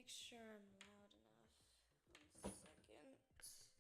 make sure I'm loud enough. 1 second.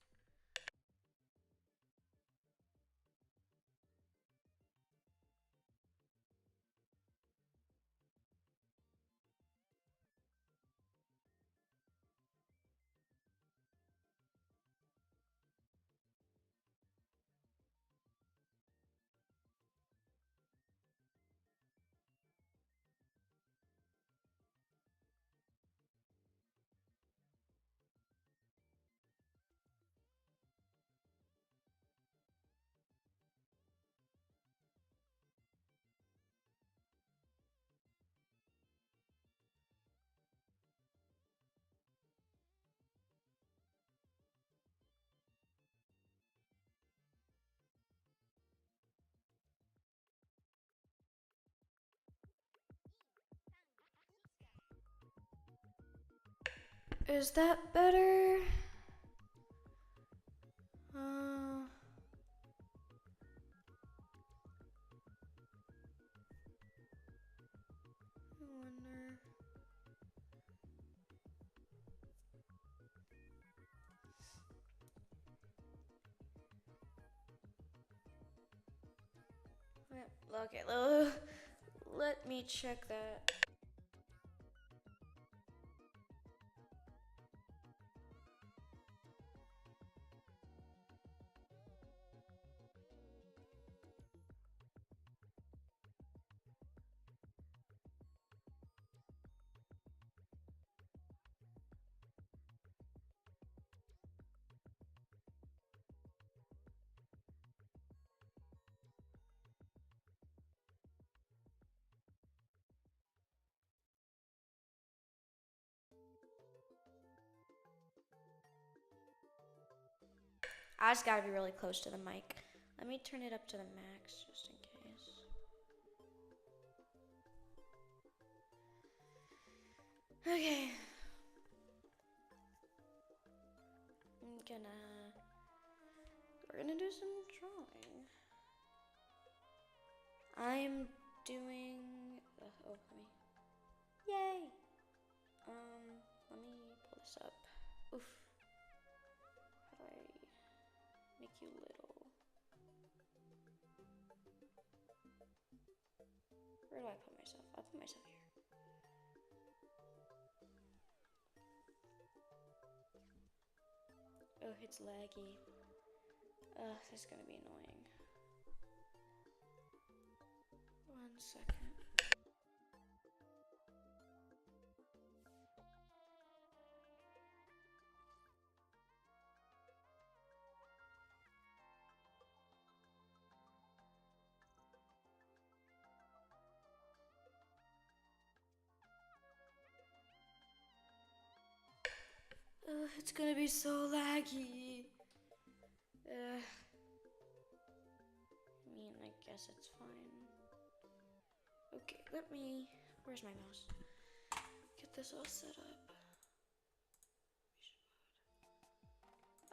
Is that better? I wonder. Okay, let me check that. I just gotta be really close to the mic. Let me turn it up to the max just in case. Okay. We're gonna do some drawing. I'm doing, yay! Let me pull this up. Oof. How do I make you little? Where do I put myself? I'll put myself here. Oh, it's laggy. This is gonna be annoying. 1 second. It's gonna be so laggy. I mean, I guess it's fine. Okay, where's my mouse? Get this all set up.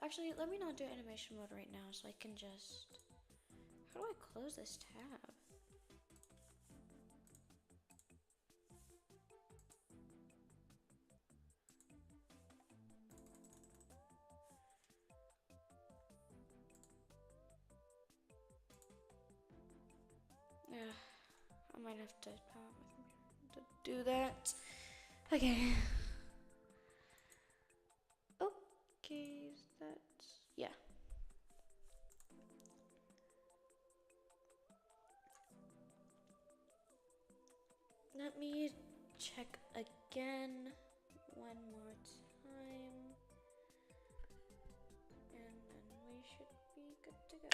Actually, let me not do animation mode right now so I can just, how do I close this tab? Yeah, I might have to power my computer to do that. Okay. Okay, yeah. Let me check again one more time. And then we should be good to go.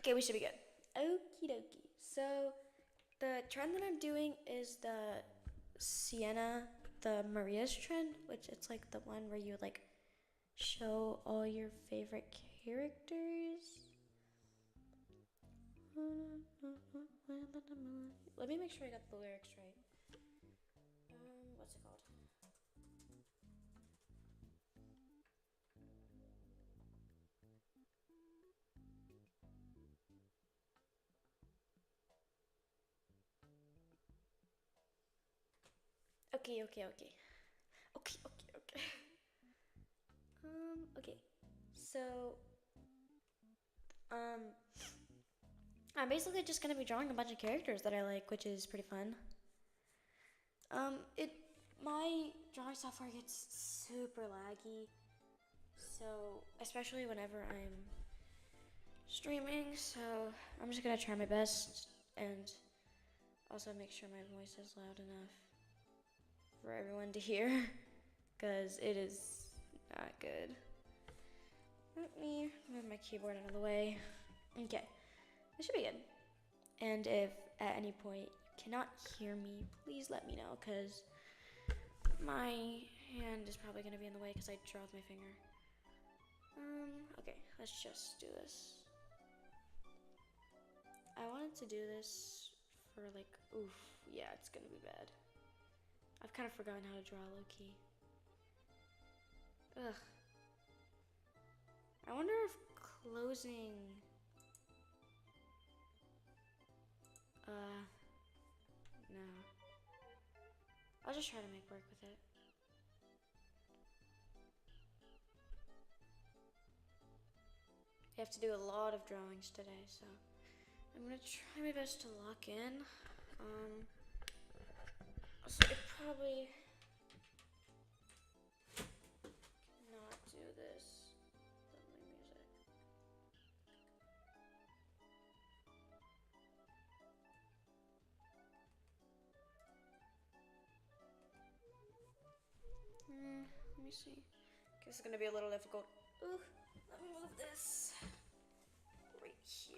Okay, we should be good. Okie dokie. So the trend that I'm doing is the Sienna, the Maria's trend, which it's like the one where you like show all your favorite characters. Let me make sure I got the lyrics right. What's it called? Okay. Okay. Okay. So, um, I'm basically just gonna be drawing a bunch of characters that I like, which is pretty fun. It my drawing software gets super laggy, so especially whenever I'm streaming. So I'm just gonna try my best and also make sure my voice is loud enough for everyone to hear, because it is not good. Let me move my keyboard out of the way. Okay, this should be good. And if at any point you cannot hear me, please let me know, because my hand is probably going to be in the way because I draw with my finger. Okay, let's just do this. I wanted to do this for like, oof, yeah, it's going to be bad. I've kind of forgotten how to draw low-key. Ugh. I wonder if closing, no. I'll just try to make work with it. I have to do a lot of drawings today, so I'm gonna try my best to lock in. So I probably cannot do this without my music. Let me see. This is gonna be a little difficult. Ooh, let me move this right here.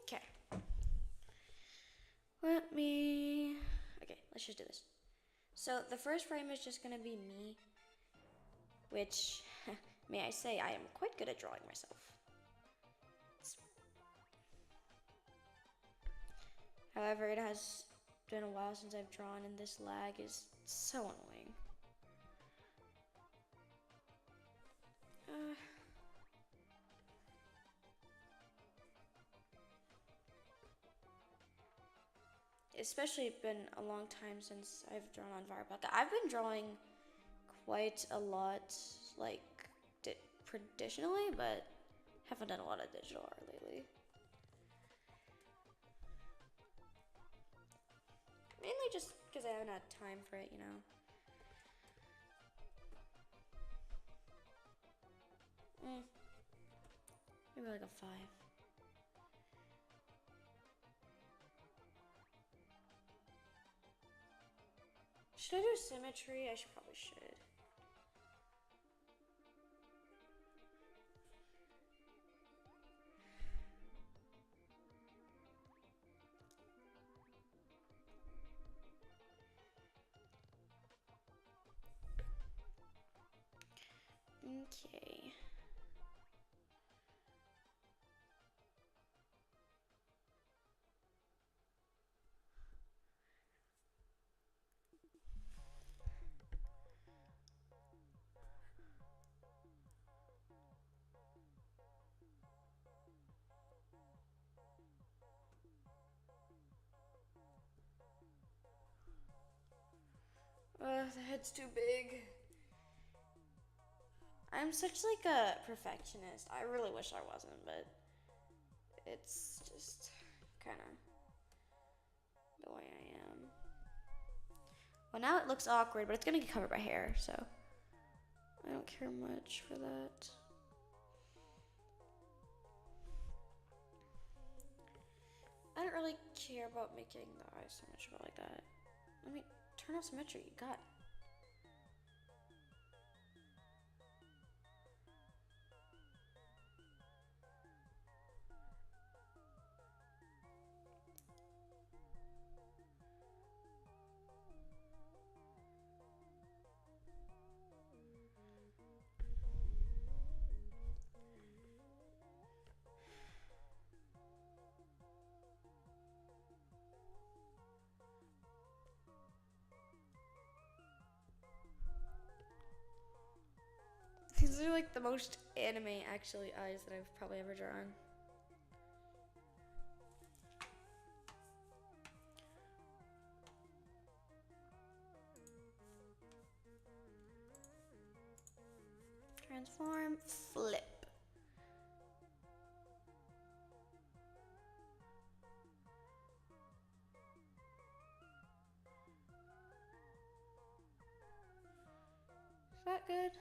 Okay. Okay, let's just do this. So the first frame is just gonna be me, which, may I say, I am quite good at drawing myself. However, it has been a while since I've drawn, and this lag is so annoying. Especially been a long time since I've drawn on Firepocket. I've been drawing quite a lot, like, traditionally, but haven't done a lot of digital art lately. Mainly just because I haven't had time for it, you know. Maybe like a 5. Should I do symmetry? I probably should. Okay. The head's too big. I'm such like a perfectionist. I really wish I wasn't, but it's just kind of the way I am. Well, now it looks awkward, but it's gonna get covered by hair, so I don't care much for that. I don't really care about making the eyes symmetrical like that. Let me turn off symmetry. God. These are like the most anime actually eyes that I've probably ever drawn. Transform, flip. Is that good?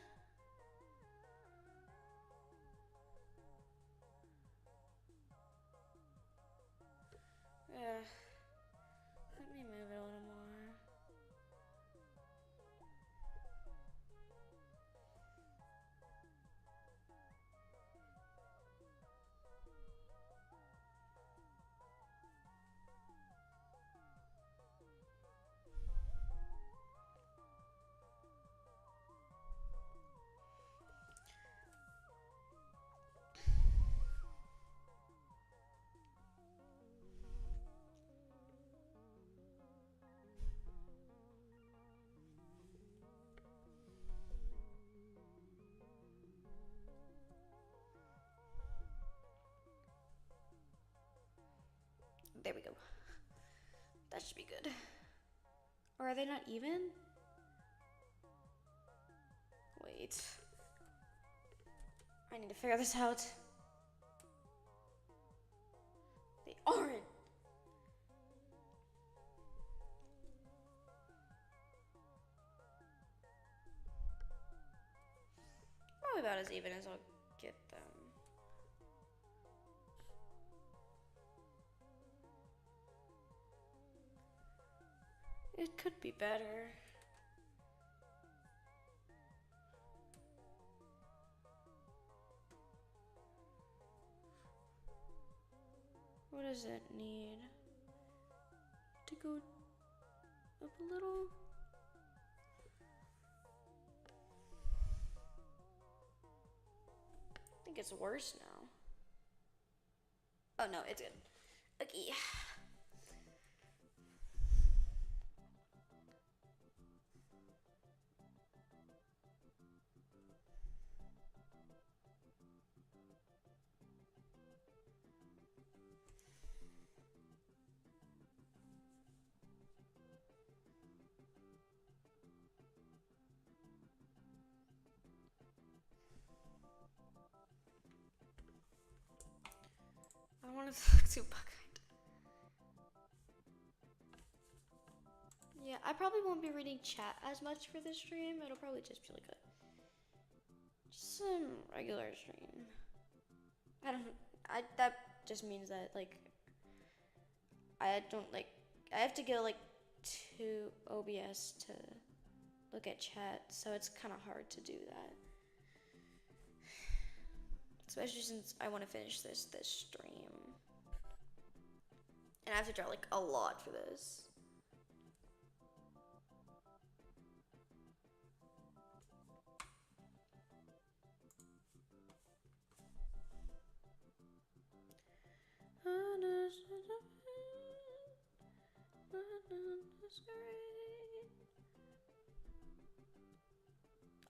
Yeah. Let me move it a little more. There we go. That should be good. Or are they not even? Wait. I need to figure this out. They aren't. Probably about as even as I'll get them. It could be better. What does it need? To go up a little? I think it's worse now. Oh no, it's good. Okay. I want to look too bug-eyed. Yeah, I probably won't be reading chat as much for this stream. It'll probably just be like just some regular stream. That just means that like I have to go like to OBS to look at chat, so it's kind of hard to do that. Especially since I want to finish this stream. And I have to draw like a lot for this.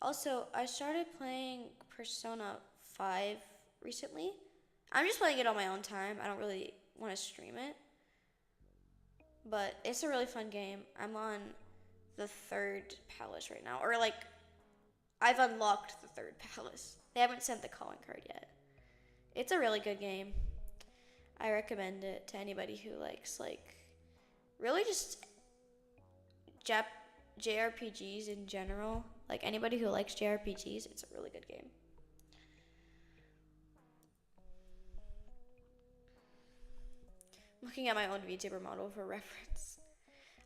Also, I started playing Persona 5 recently. I'm just playing it on my own time. I don't really want to stream it. But it's a really fun game. I'm on the 3rd palace right now. Or like, I've unlocked the 3rd palace. They haven't sent the calling card yet. It's a really good game. I recommend it to anybody who likes like really just JRPGs in general, like anybody who likes JRPGs, it's a really good game. Looking at my own VTuber model for reference.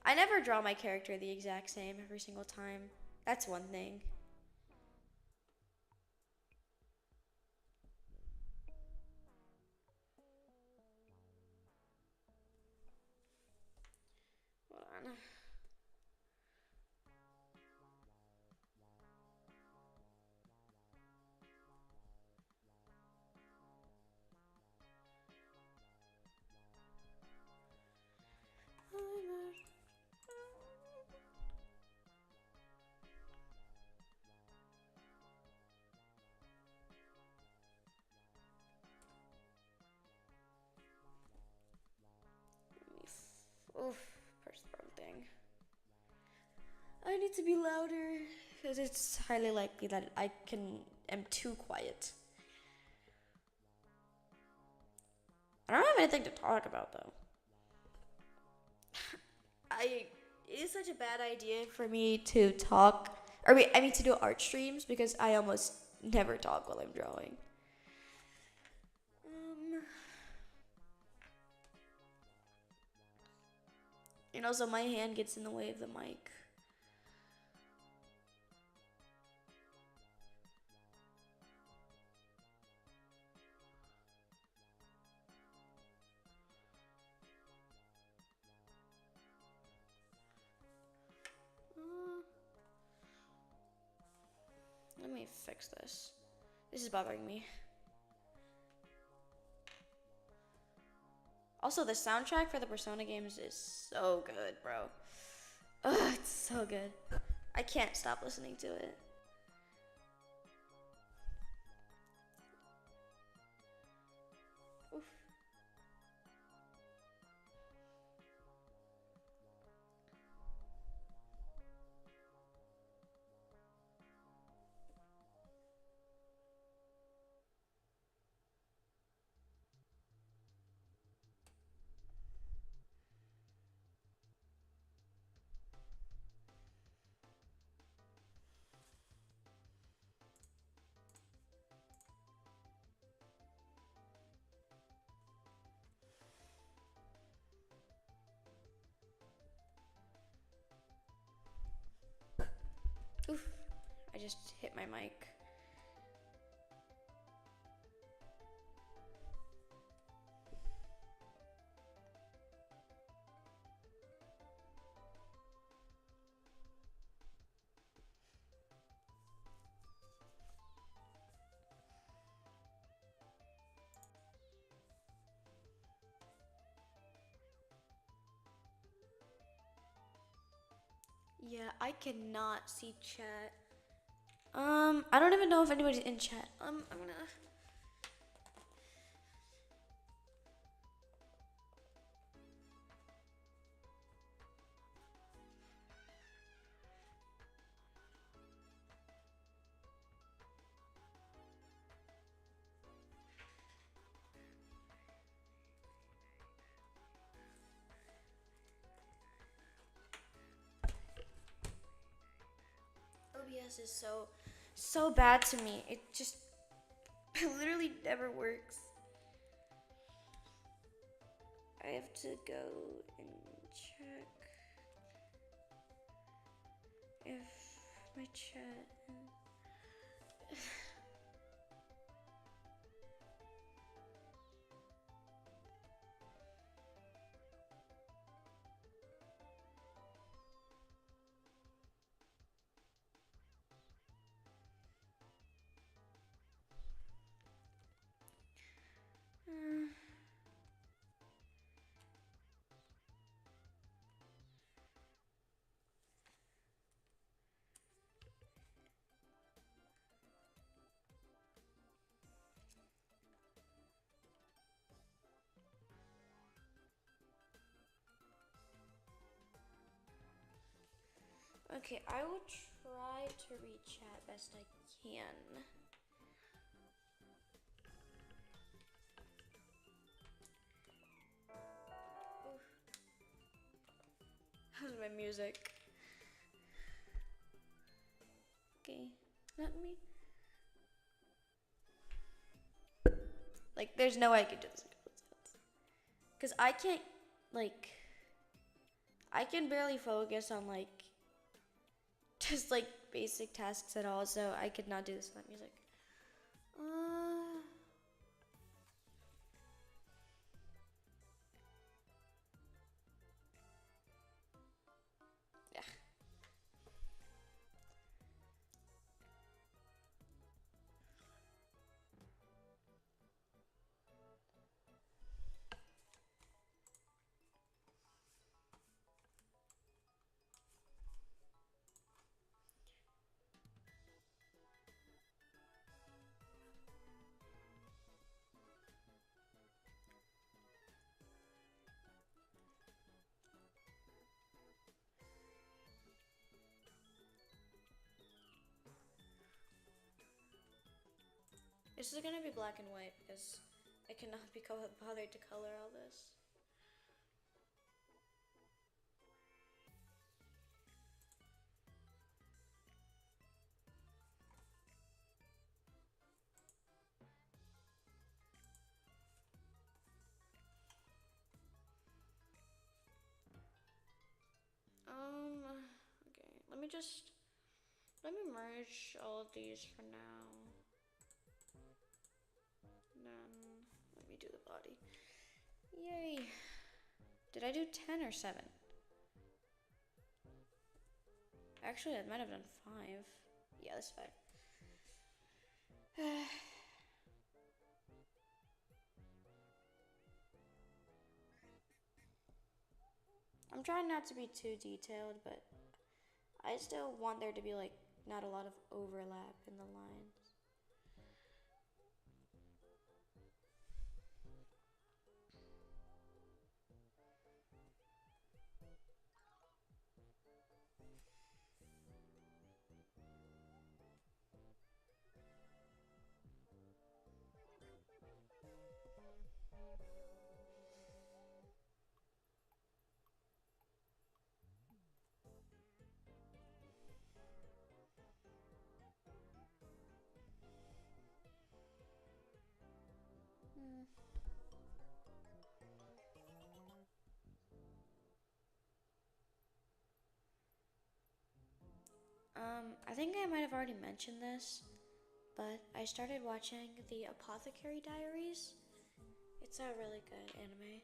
I never draw my character the exact same every single time. That's one thing. Hold on. Oof, press the wrong thing. I need to be louder because it's highly likely that I am too quiet. I don't have anything to talk about though. It is such a bad idea for me to talk, or wait, I mean to do art streams because I almost never talk while I'm drawing. And also my hand gets in the way of the mic. Let me fix this. This is bothering me. Also, the soundtrack for the Persona games is so good, bro. Ugh, it's so good. I can't stop listening to it. Oof. Oof. I just hit my mic. Yeah, I cannot see chat. I don't even know if anybody's in chat. I'm gonna. OBS is so bad to me. It just literally never works. I have to go and check if my chat. Okay, I will try to read chat best I can. How's my music? Let me. Like, there's no way I could do this. Because I can't, like, I can barely focus on, like, just, like, basic tasks at all, so I could not do this without music. Yeah. This is gonna be black and white because I cannot be bothered to color all this. Okay, let me merge all of these for now. Then, let me do the body. Yay. Did I do 10 or 7? Actually, I might have done 5. Yeah, that's 5. I'm trying not to be too detailed, but I still want there to be, like, not a lot of overlap in the lines. I think I might have already mentioned this, but I started watching the Apothecary Diaries. It's a really good anime.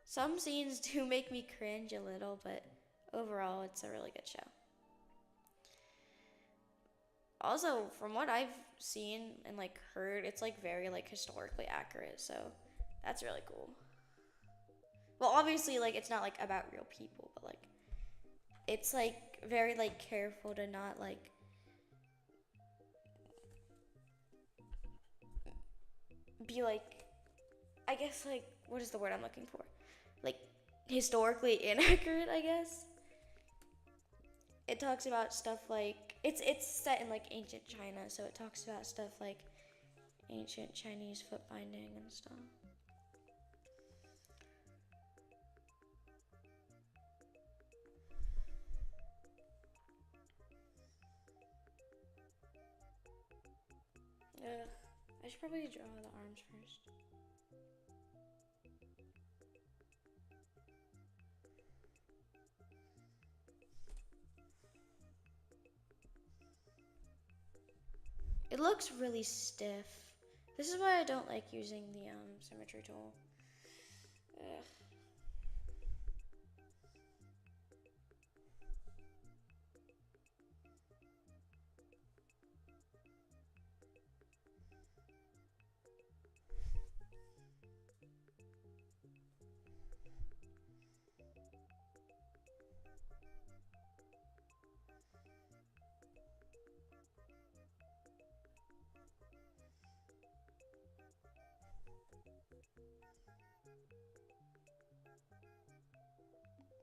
Some scenes do make me cringe a little, but overall, it's a really good show. Also, from what I've seen and like heard, it's like very like historically accurate, so that's really cool. Well, obviously, like it's not like about real people, but like it's like very like careful to not like be like, I guess like what is the word I'm looking for? Like historically inaccurate, I guess. It talks about stuff like it's set in like ancient China, so it talks about stuff like ancient Chinese foot binding and stuff. Ugh, I should probably draw the arms first. It looks really stiff. This is why I don't like using the symmetry tool. Ugh.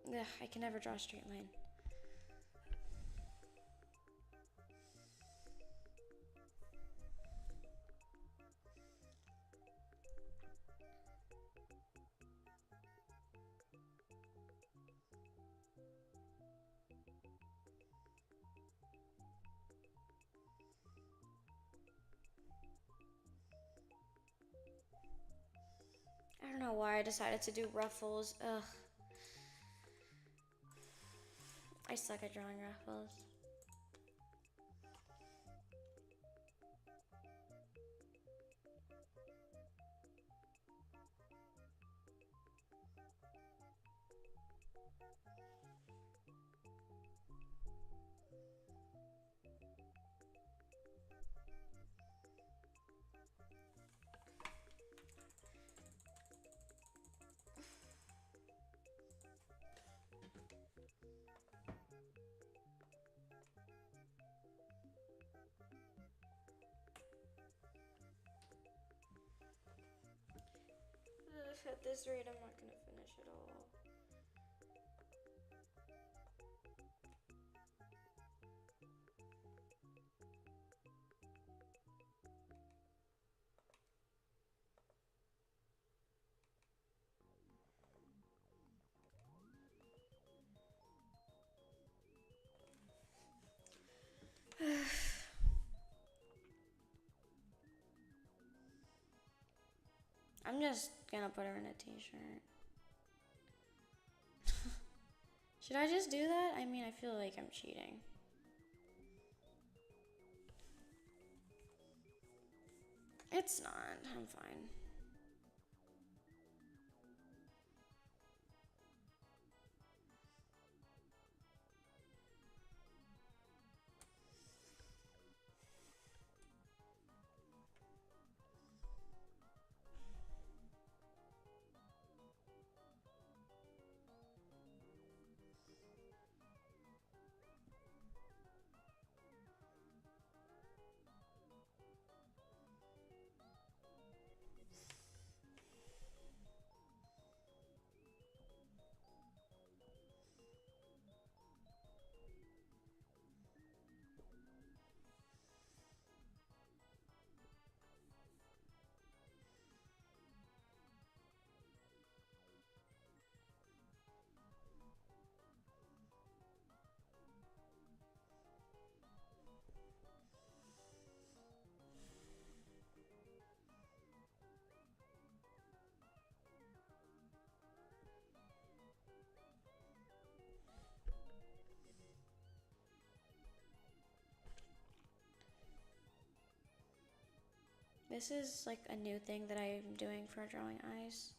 Ugh, I can never draw a straight line. I don't know why I decided to do ruffles. Ugh. I suck at drawing ruffles. At this rate, I'm not gonna finish it all. I'm just gonna put her in a t-shirt. Should I just do that? I mean, I feel like I'm cheating. It's not. I'm fine. This is like a new thing that I'm doing for drawing eyes.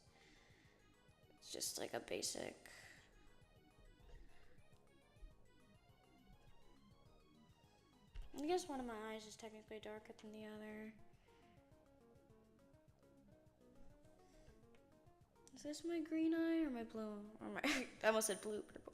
It's just like a basic. I guess one of my eyes is technically darker than the other. Is this my green eye or my blue? Or my I almost said blue, purple.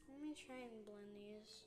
Let me try and blend these.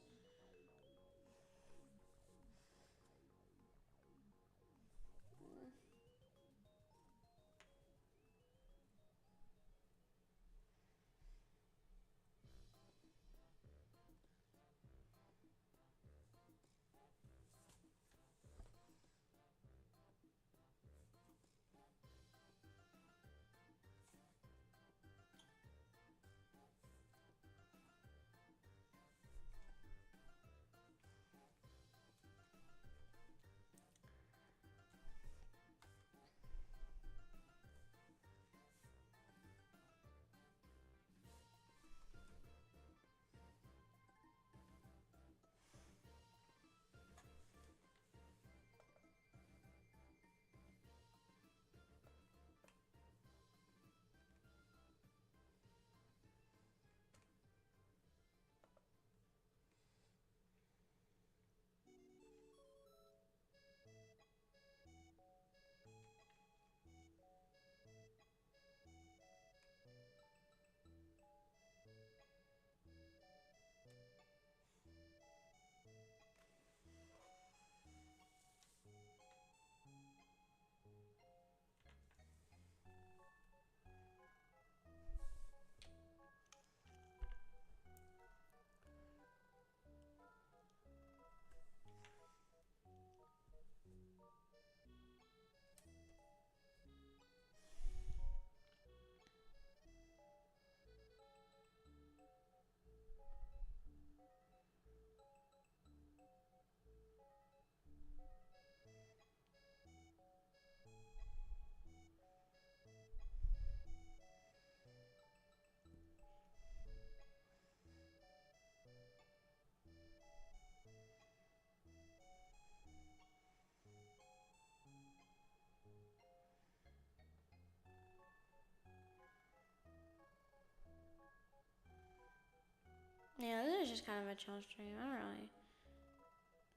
just kind of a chill stream. I don't really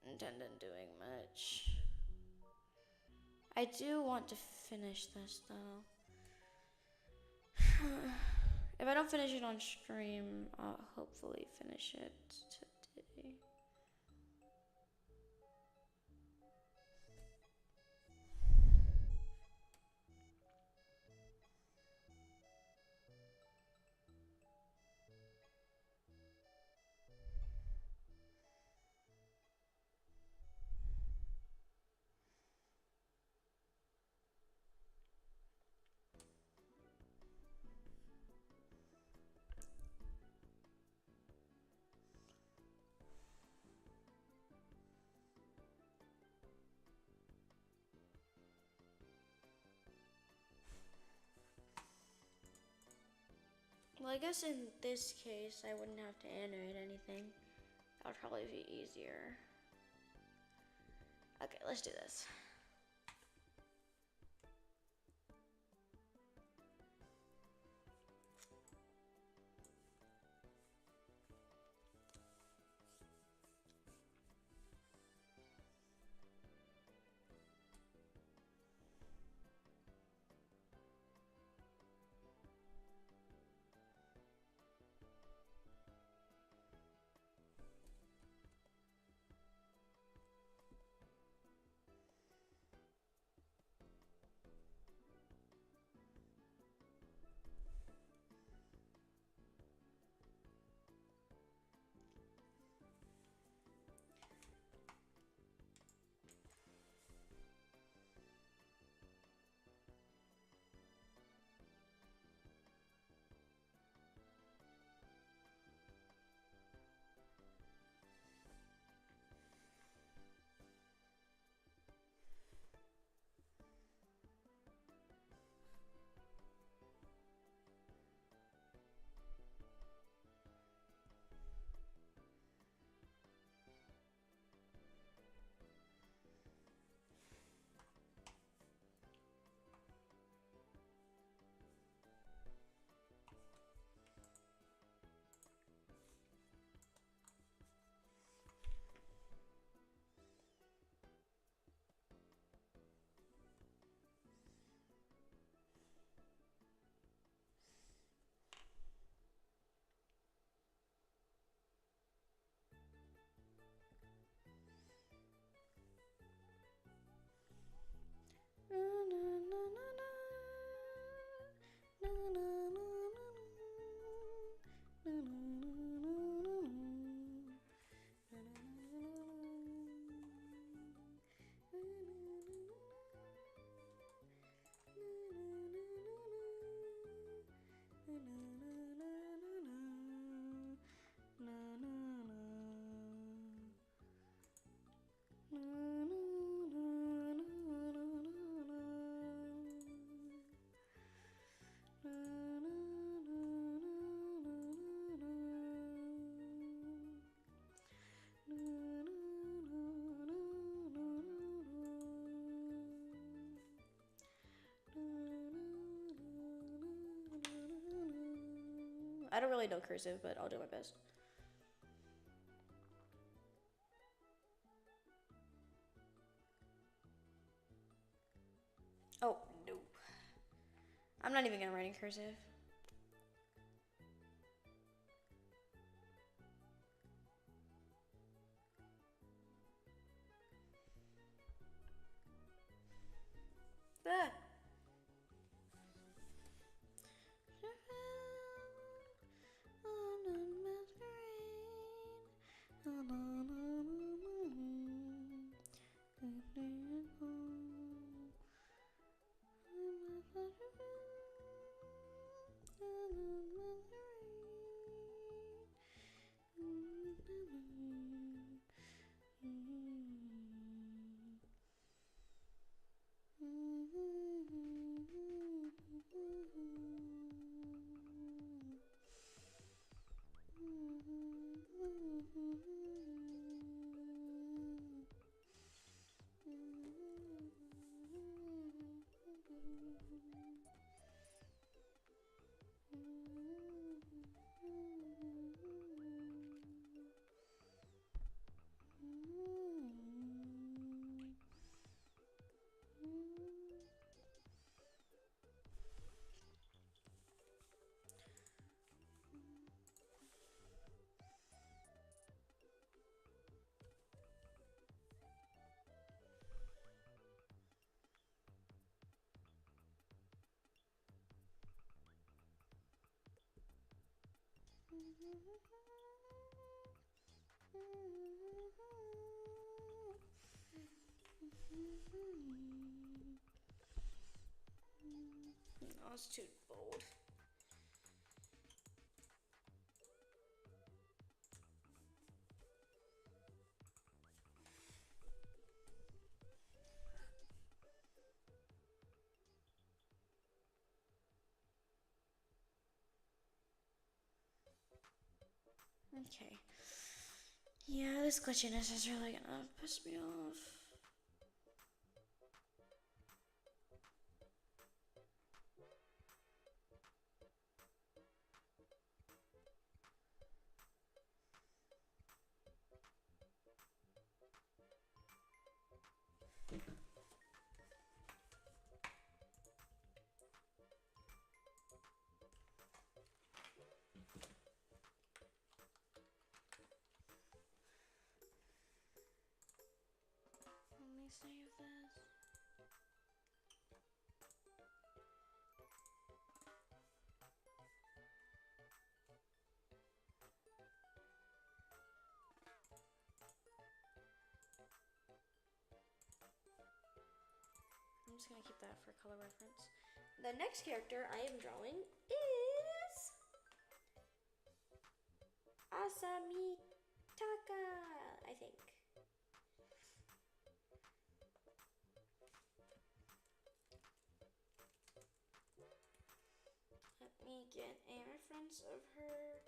intend on doing much. I do want to finish this though. If I don't finish it on stream, I'll hopefully finish it today. Well, I guess in this case, I wouldn't have to animate anything. That would probably be easier. Okay, let's do this. I don't really know cursive, but I'll do my best. Oh, no. I'm not even gonna write in cursive. Ah. No, it's too bold. Okay. Yeah, this glitchiness is really gonna piss me off. Let me save this. I'm just gonna keep that for color reference. The next character I am drawing is Asamitaka, I think. Let me get a reference of her.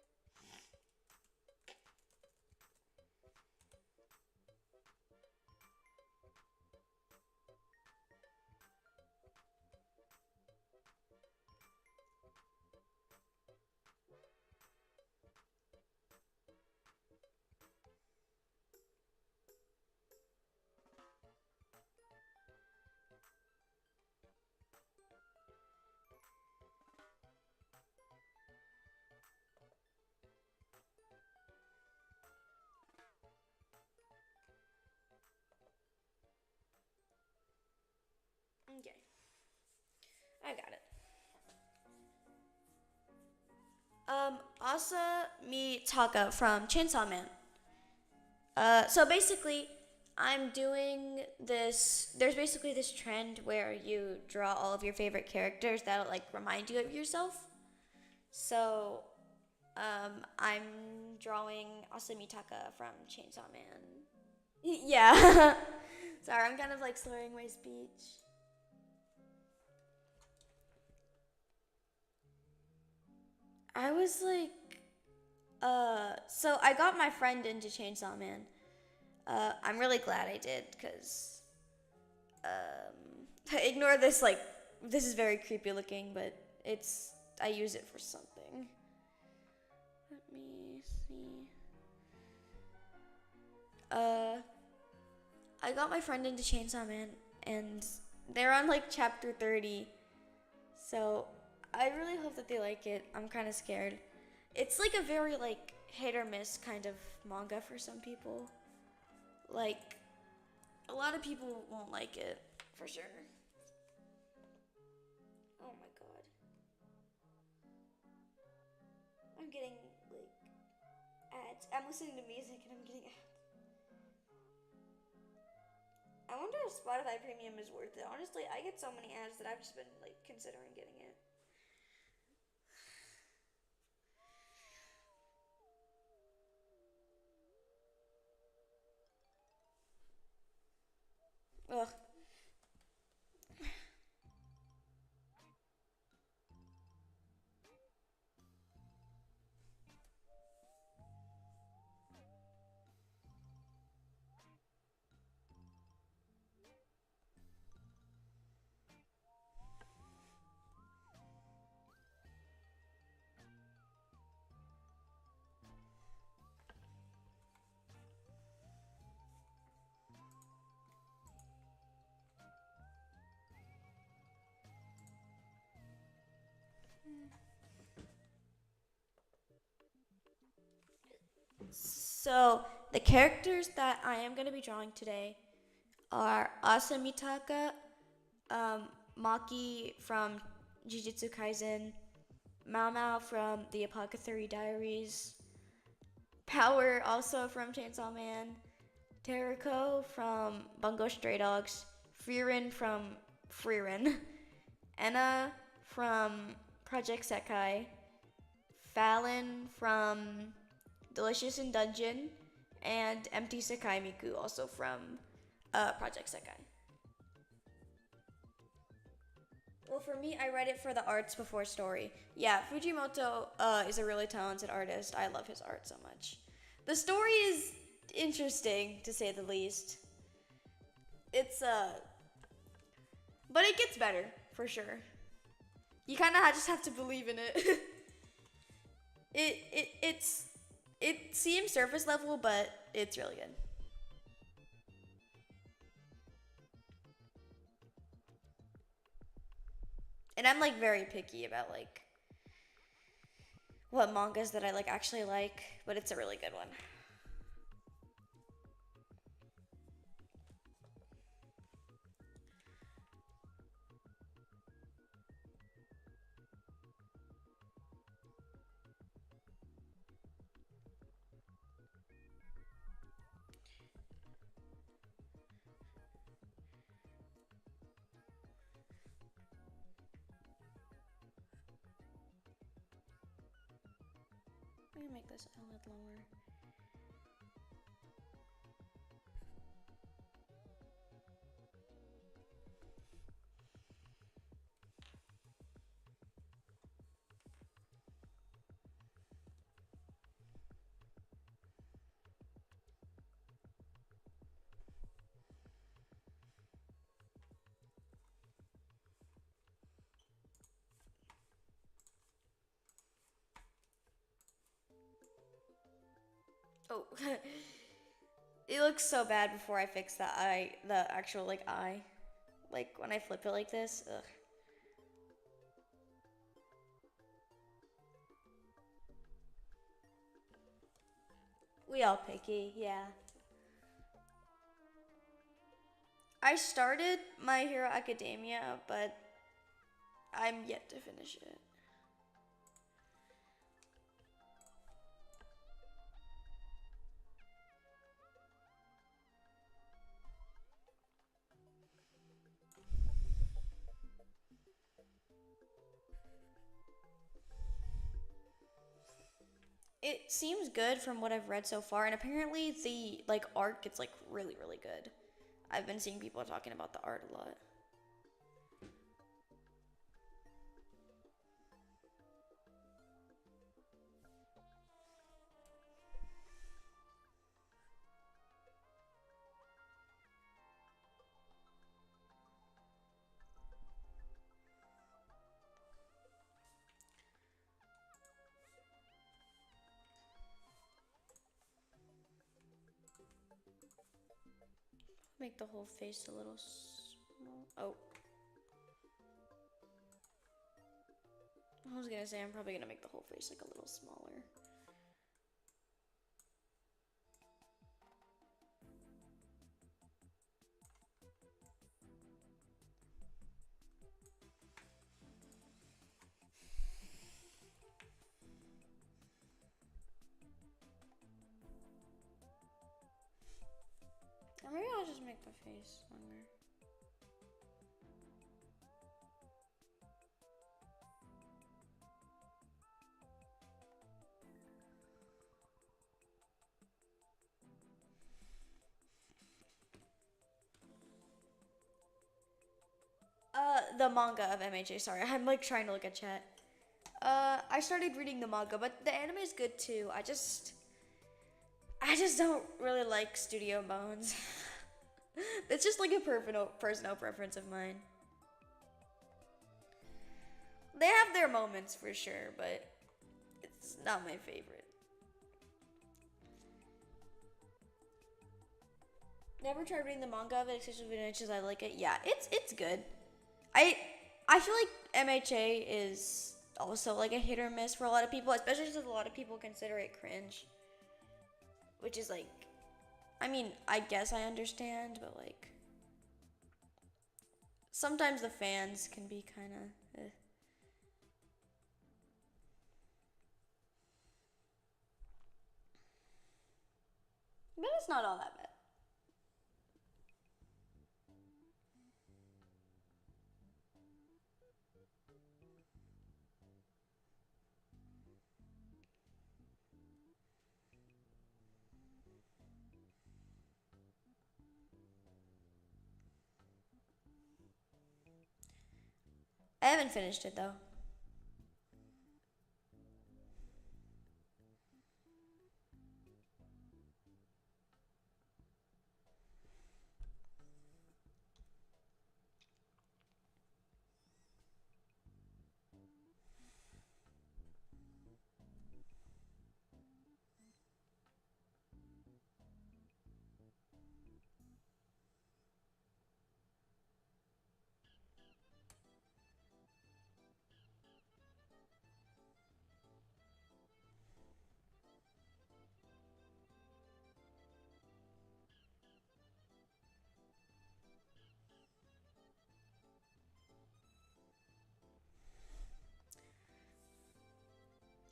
Okay, I got it. Asamitaka from Chainsaw Man. So basically, I'm doing this. There's basically this trend where you draw all of your favorite characters that'll like remind you of yourself. So, I'm drawing Asamitaka from Chainsaw Man. Yeah. Sorry, I'm kind of like slurring my speech. I was like, so I got my friend into Chainsaw Man. I'm really glad I did, because, ignore this, like, this is very creepy looking, but I use it for something. Let me see. I got my friend into Chainsaw Man, and they're on, like, chapter 30, so I really hope that they like it. I'm kind of scared. It's, like, a very, like, hit or miss kind of manga for some people. Like, a lot of people won't like it, for sure. Oh my god. I'm getting, like, ads. I'm listening to music and I'm getting ads. I wonder if Spotify Premium is worth it. Honestly, I get so many ads that I've just been, like, considering getting it. Ugh. So, the characters that I am going to be drawing today are Asamitaka, um, Maki from Jujutsu Kaisen, Mao Mao from the Apothecary Diaries, Power, also from Chainsaw Man. Teriko from Bungo Stray Dogs. Frieren from Frieren. Enna from Project Sekai. Fallon from Delicious in Dungeon. And Empty Sekai Miku, also from Project Sekai. Well, for me, I read it for the arts before story. Yeah, Fujimoto is a really talented artist. I love his art so much. The story is interesting, to say the least. It's, but it gets better, for sure. You kind of just have to believe in it. It seems surface level, but it's really good. And I'm like very picky about like what mangas that I like actually like, but it's a really good one. I'm gonna make this a little lower. Oh, it looks so bad before I fix the actual like eye. Like when I flip it like this, ugh. We all picky, yeah. I started My Hero Academia, but I'm yet to finish it. It seems good from what I've read so far, and apparently the like art gets like really, really good. I've been seeing people talking about the art a lot. Make the whole face a little small. Oh. I was gonna say I'm probably gonna make the whole face like a little smaller. Or maybe I'll just make the face longer. The manga of MHA, sorry. I'm like trying to look at chat. I started reading the manga, but the anime is good too. I just don't really like Studio Bones. It's just like a personal preference of mine. They have their moments for sure, but it's not my favorite. Never tried reading the manga of it, especially if I like it. Yeah, it's good. I I feel like MHA is also like a hit or miss for a lot of people, especially since a lot of people consider it cringe. Which is like, I mean, I guess I understand, but like, sometimes the fans can be kind of. But it's not all that bad. I haven't finished it though.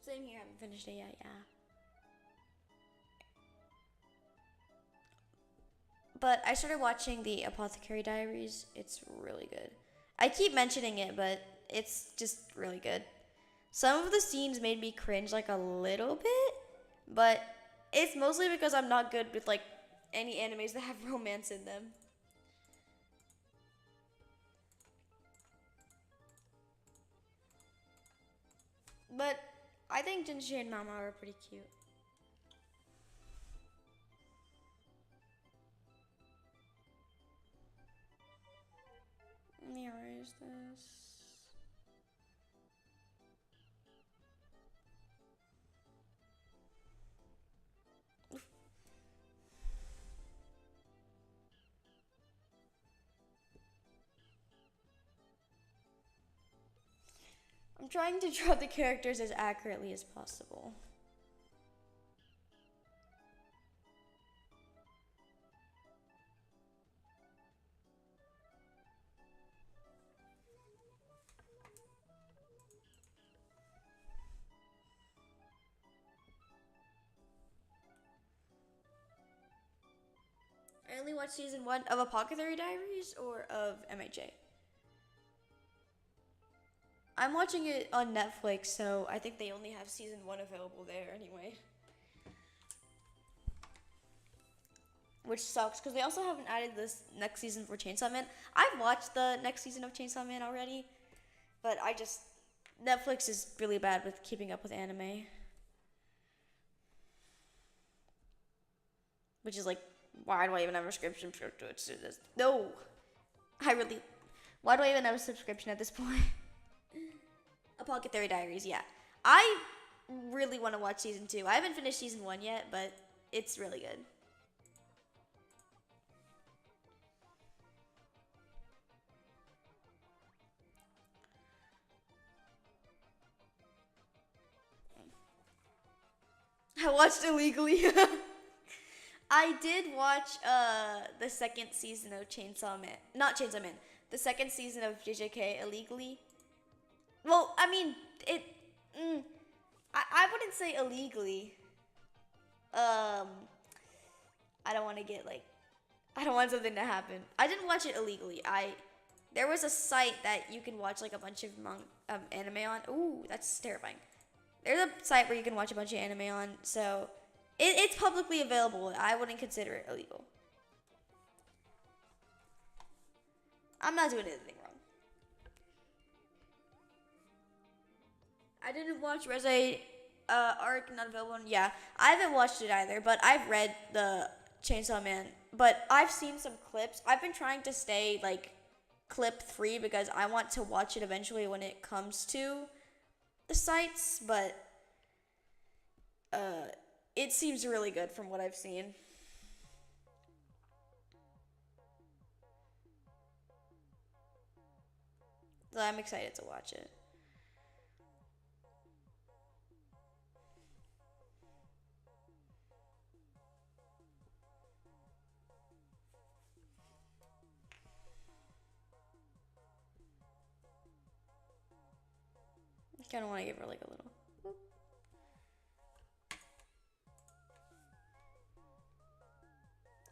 Same here, I haven't finished it yet, yeah. But I started watching the Apothecary Diaries. It's really good. I keep mentioning it, but it's just really good. Some of the scenes made me cringe like a little bit, but it's mostly because I'm not good with like any animes that have romance in them. But I think Jinshi and Mama are pretty cute. Let me erase this. I'm trying to draw the characters as accurately as possible. I only watched season 1 of Apothecary Diaries or of MHA. I'm watching it on Netflix, so I think they only have season 1 available there anyway. Which sucks, because they also haven't added this next season for Chainsaw Man. I've watched the next season of Chainsaw Man already, but Netflix is really bad with keeping up with anime. Which is like, why do I even have a subscription to this? No! Why do I even have a subscription at this point? Apothecary Diaries, yeah. I really want to watch season 2. I haven't finished season 1 yet, but it's really good. I watched illegally. I did watch the second season of Chainsaw Man. Not Chainsaw Man. The second season of JJK illegally. Well, I mean, I wouldn't say illegally. I don't want to get like, I don't want something to happen. I didn't watch it illegally. There was a site that you can watch like a bunch of anime on. Ooh, that's terrifying. There's a site where you can watch a bunch of anime on, so it's publicly available. I wouldn't consider it illegal. I'm not doing anything wrong. I didn't watch Reze Arc, not available. Yeah, I haven't watched it either, but I've read the Chainsaw Man. But I've seen some clips. I've been trying to stay like clip free because I want to watch it eventually when it comes to the sites, but it seems really good from what I've seen. So I'm excited to watch it. Kind of want to give her like a little.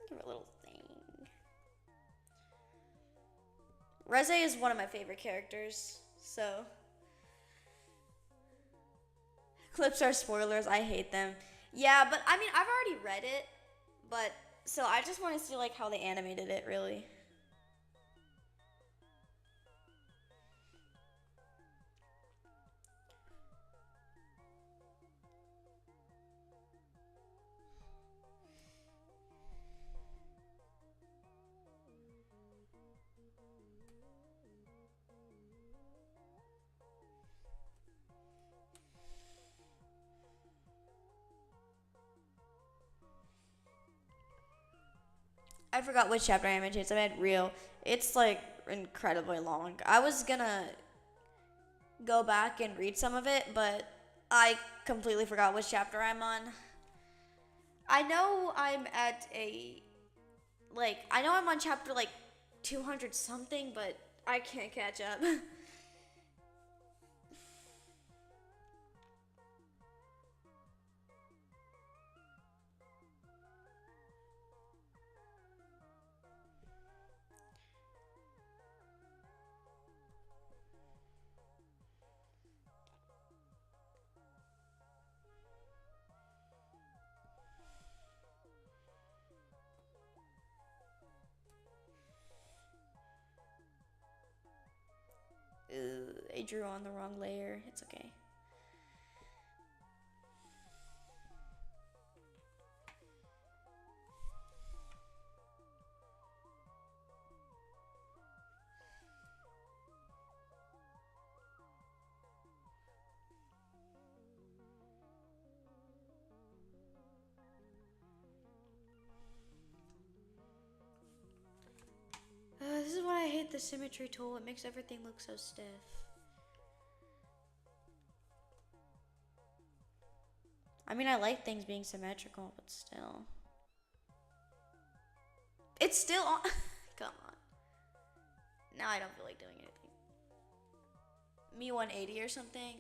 Give her a little thing. Reze is one of my favorite characters, so. Clips are spoilers, I hate them. Yeah, but I mean, I've already read it, but, so I just want to see, like, how they animated it, really. I forgot which chapter I am in. I meant real. It's like incredibly long. I was gonna go back and read some of it, but I completely forgot which chapter I'm on. I know I'm at I know I'm on chapter like 200 something, but I can't catch up. I drew on the wrong layer. It's okay. This is why I hate the symmetry tool. It makes everything look so stiff. I mean, I like things being symmetrical, but still. It's still on. Come on. Now I don't feel like doing anything. Me 180 or something.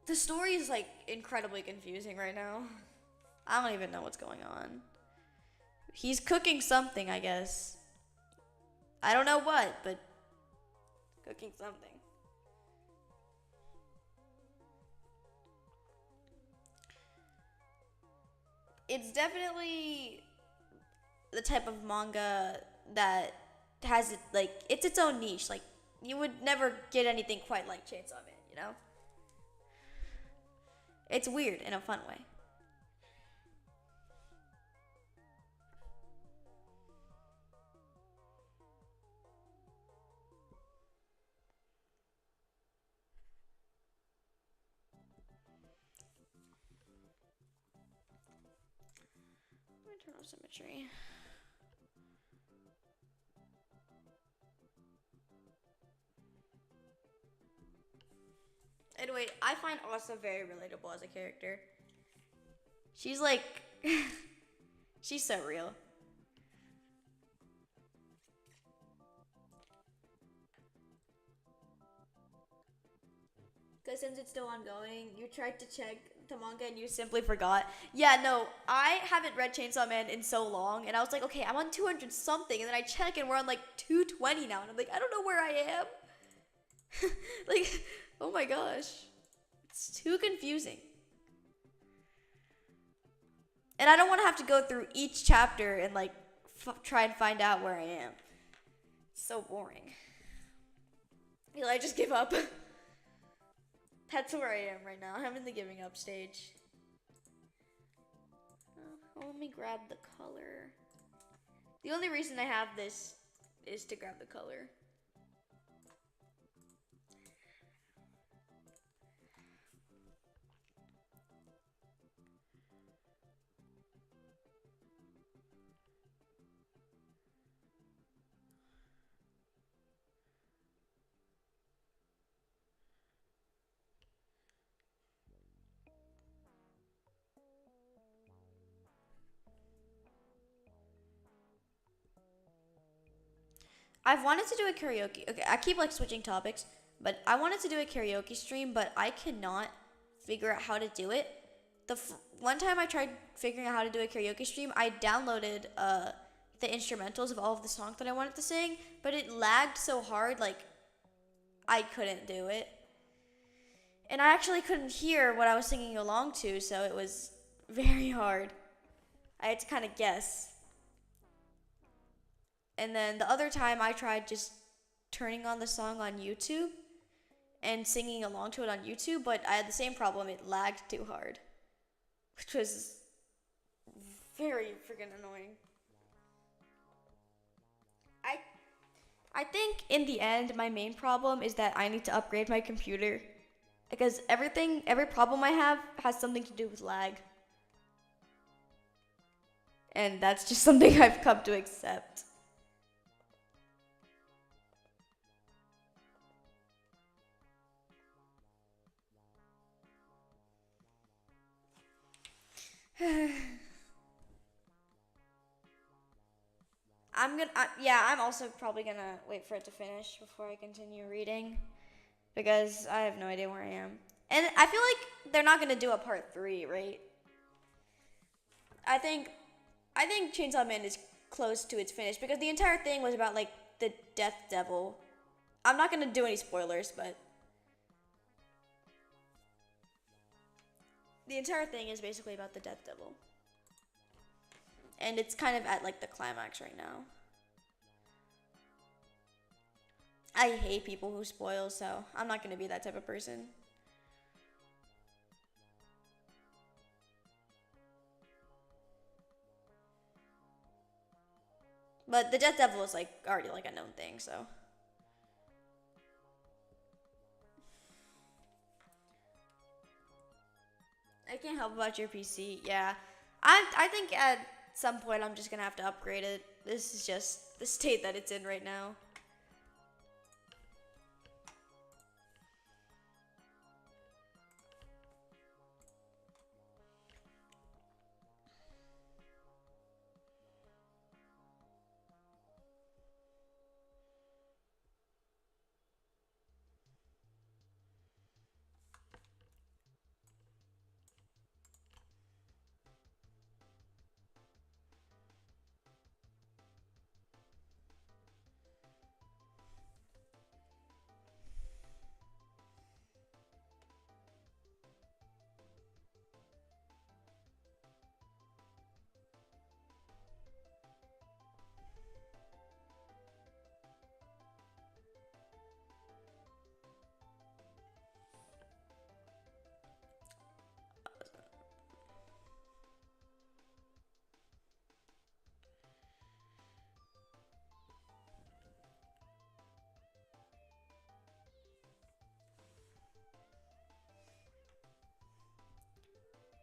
The story is like incredibly confusing right now. I don't even know what's going on. He's cooking something, I guess. I don't know what, but cooking something. It's definitely the type of manga that has it like it's its own niche. Like you would never get anything quite like Chainsaw Man, you know? It's weird in a fun way. Let me turn off symmetry. Anyway, I find Asa very relatable as a character. She's like, she's so real. Because since it's still ongoing, you tried to check the manga and you simply forgot. Yeah, no, I haven't read Chainsaw Man in so long, and I was like, okay, I'm on 200 something, and then I check and we're on like 220 now, and I'm like, I don't know where I am. Like, oh my gosh. It's too confusing. And I don't want to have to go through each chapter and like try and find out where I am. It's so boring. I just give up. That's where I am right now. I'm in the giving up stage. Let me grab the color. The only reason I have this is to grab the color. I've wanted to do a karaoke. Okay, I keep like switching topics, but I wanted to do a karaoke stream, but I cannot figure out how to do it. one time I tried figuring out how to do a karaoke stream, I downloaded the instrumentals of all of the songs that I wanted to sing, but it lagged so hard, like I couldn't do it. And I actually couldn't hear what I was singing along to, so it was very hard. I had to kind of guess. And then the other time I tried just turning on the song on YouTube and singing along to it on YouTube, but I had the same problem. It lagged too hard, which was very freaking annoying. I think in the end, my main problem is that I need to upgrade my computer because every problem I have has something to do with lag. And that's just something I've come to accept. I'm also probably gonna wait for it to finish before I continue reading because I have no idea where I am. And I feel like they're not gonna do a part 3, right? I think Chainsaw Man is close to its finish because the entire thing was about like the Death Devil. I'm not gonna do any spoilers, but the entire thing is basically about the Death Devil. And it's kind of at like the climax right now. I hate people who spoil, so I'm not gonna be that type of person. But the Death Devil is like already like a known thing, so. I can't help about your PC. Yeah, I think at some point I'm just gonna have to upgrade it. This is just the state that it's in right now.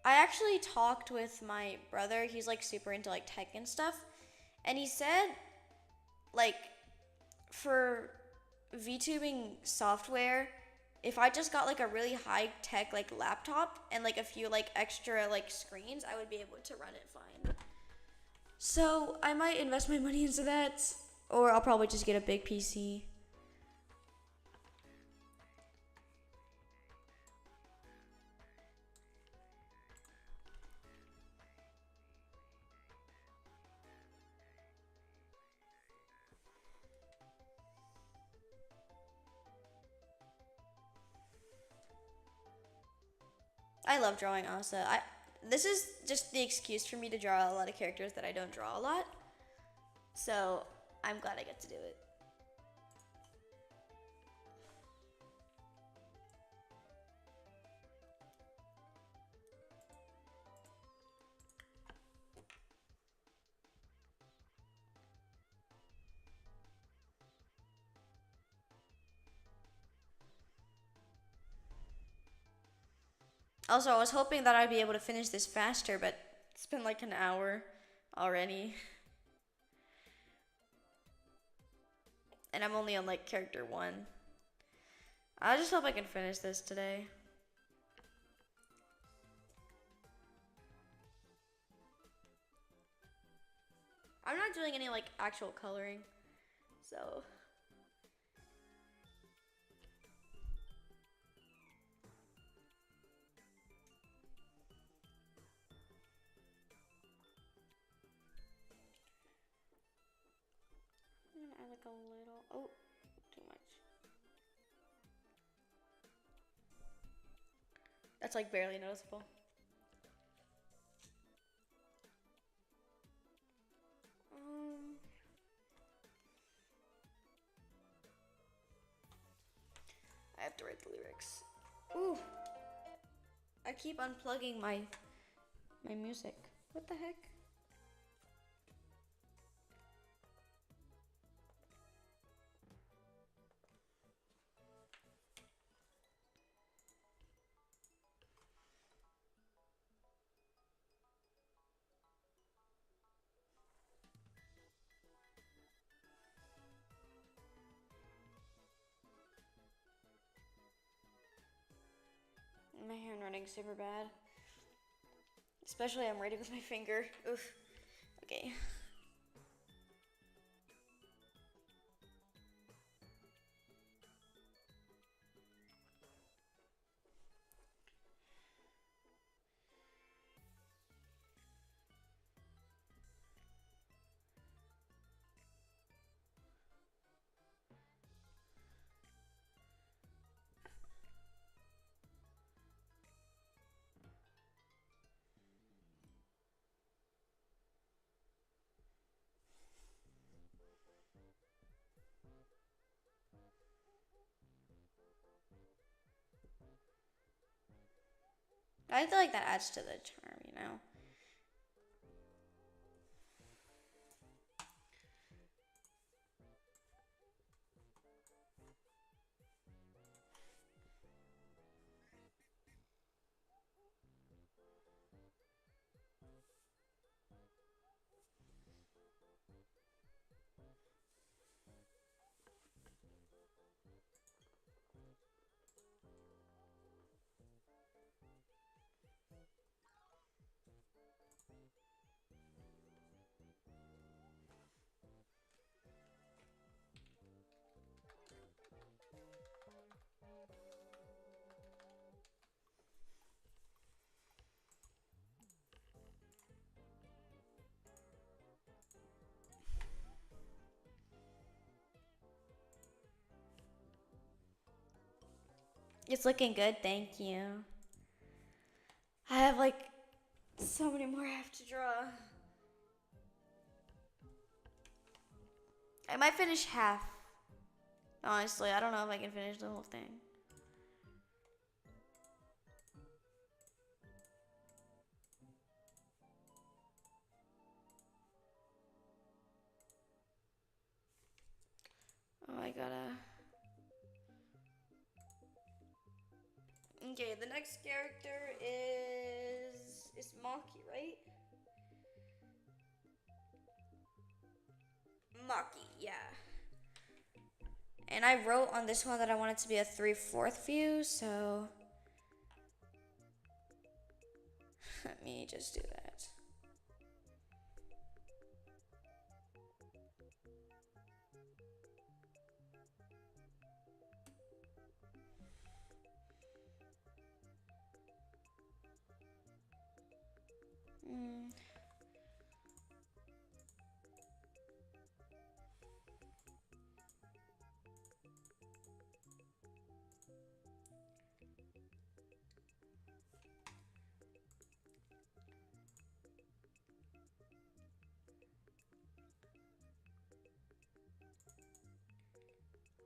I actually talked with my brother. He's like super into like tech and stuff. And he said like for VTubing software, if I just got like a really high tech like laptop and like a few like extra like screens, I would be able to run it fine. So I might invest my money into that, or I'll probably just get a big PC. I love drawing Asa. This is just the excuse for me to draw a lot of characters that I don't draw a lot. So I'm glad I get to do it. Also, I was hoping that I'd be able to finish this faster, but it's been like an hour already. And I'm only on like character 1. I just hope I can finish this today. I'm not doing any like actual coloring, so. like a little, oh, too much. That's like barely noticeable. I have to write the lyrics. Ooh. I keep unplugging my music. What the heck? My handwriting's super bad. Especially I'm writing with my finger. Oof. Okay. I feel like that adds to the charm, you know? It's looking good, thank you. I have like so many more I have to draw. I might finish half. Honestly, I don't know if I can finish the whole thing. Oh, I gotta. Okay, the next character is Maki, right? Maki, yeah. And I wrote on this one that I want it to be a 3/4 view, so let me just do that.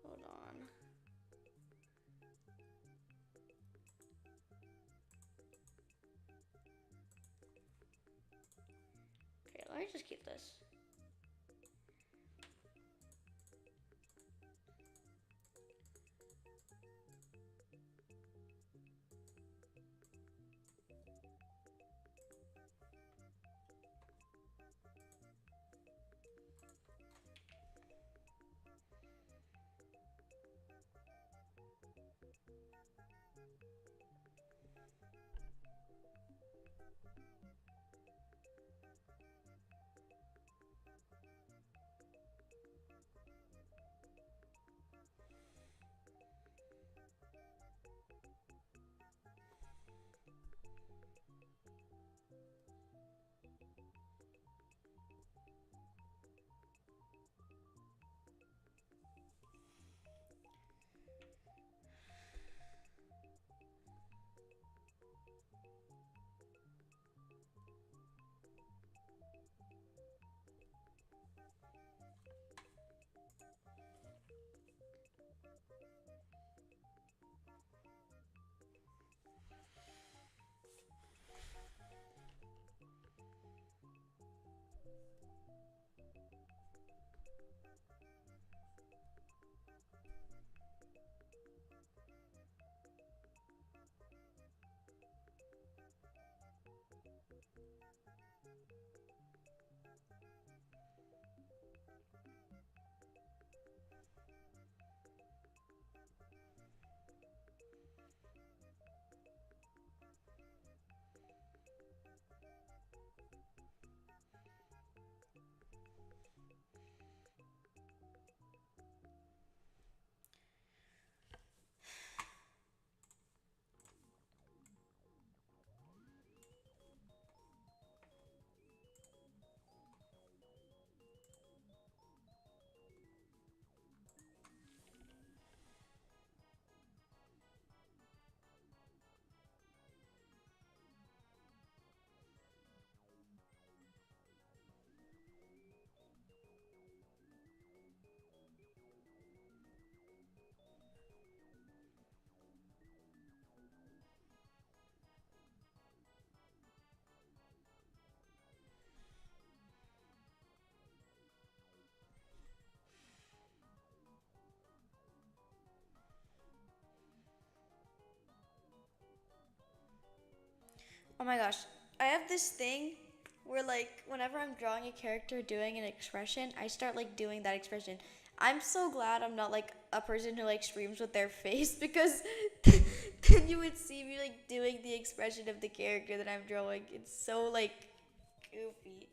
Hold on. Okay, let me just keep this. Oh my gosh. I have this thing where like whenever I'm drawing a character doing an expression, I start like doing that expression. I'm so glad I'm not like a person who like screams with their face because then you would see me like doing the expression of the character that I'm drawing. It's so like goofy.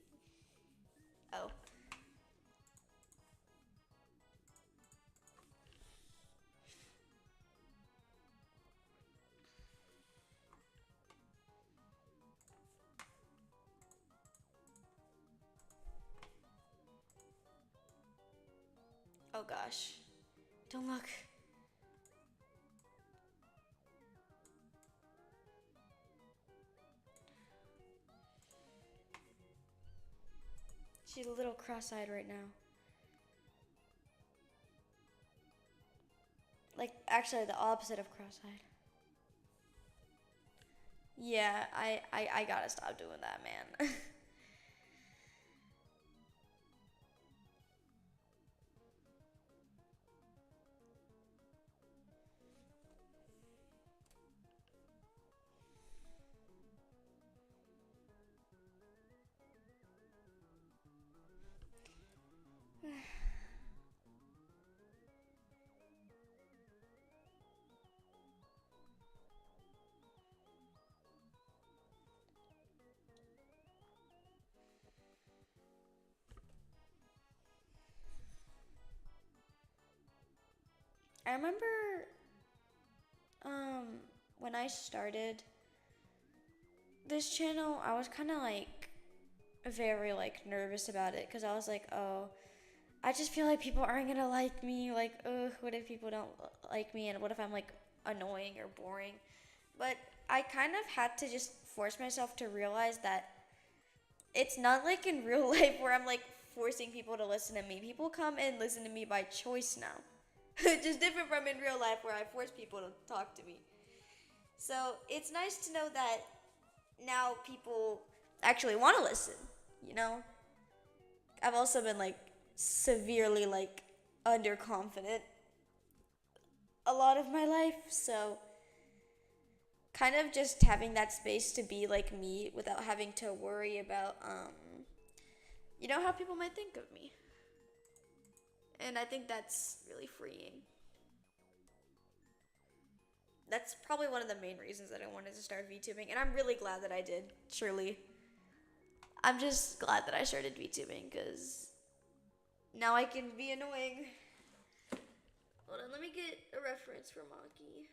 Oh. Oh gosh. Don't look. She's a little cross-eyed right now. Like actually the opposite of cross-eyed. Yeah, I gotta stop doing that, man. I remember um when I started this channel, I was kind of like very like nervous about it because I was like, oh, I just feel like people aren't gonna like me. Like, ugh, what if people don't like me, and what if I'm like annoying or boring? But I kind of had to just force myself to realize that it's not like in real life where I'm like forcing people to listen to me. People come and listen to me by choice now. Just different from in real life where I force people to talk to me. So it's nice to know that now people actually want to listen, you know? I've also been like severely like underconfident a lot of my life, so kind of just having that space to be like me without having to worry about how people might think of me. And I think that's really freeing. That's probably one of the main reasons that I wanted to start VTubing, and I'm really glad that I did. Surely, I'm just glad that I started VTubing because now I can be annoying. Hold on, let me get a reference for Maki.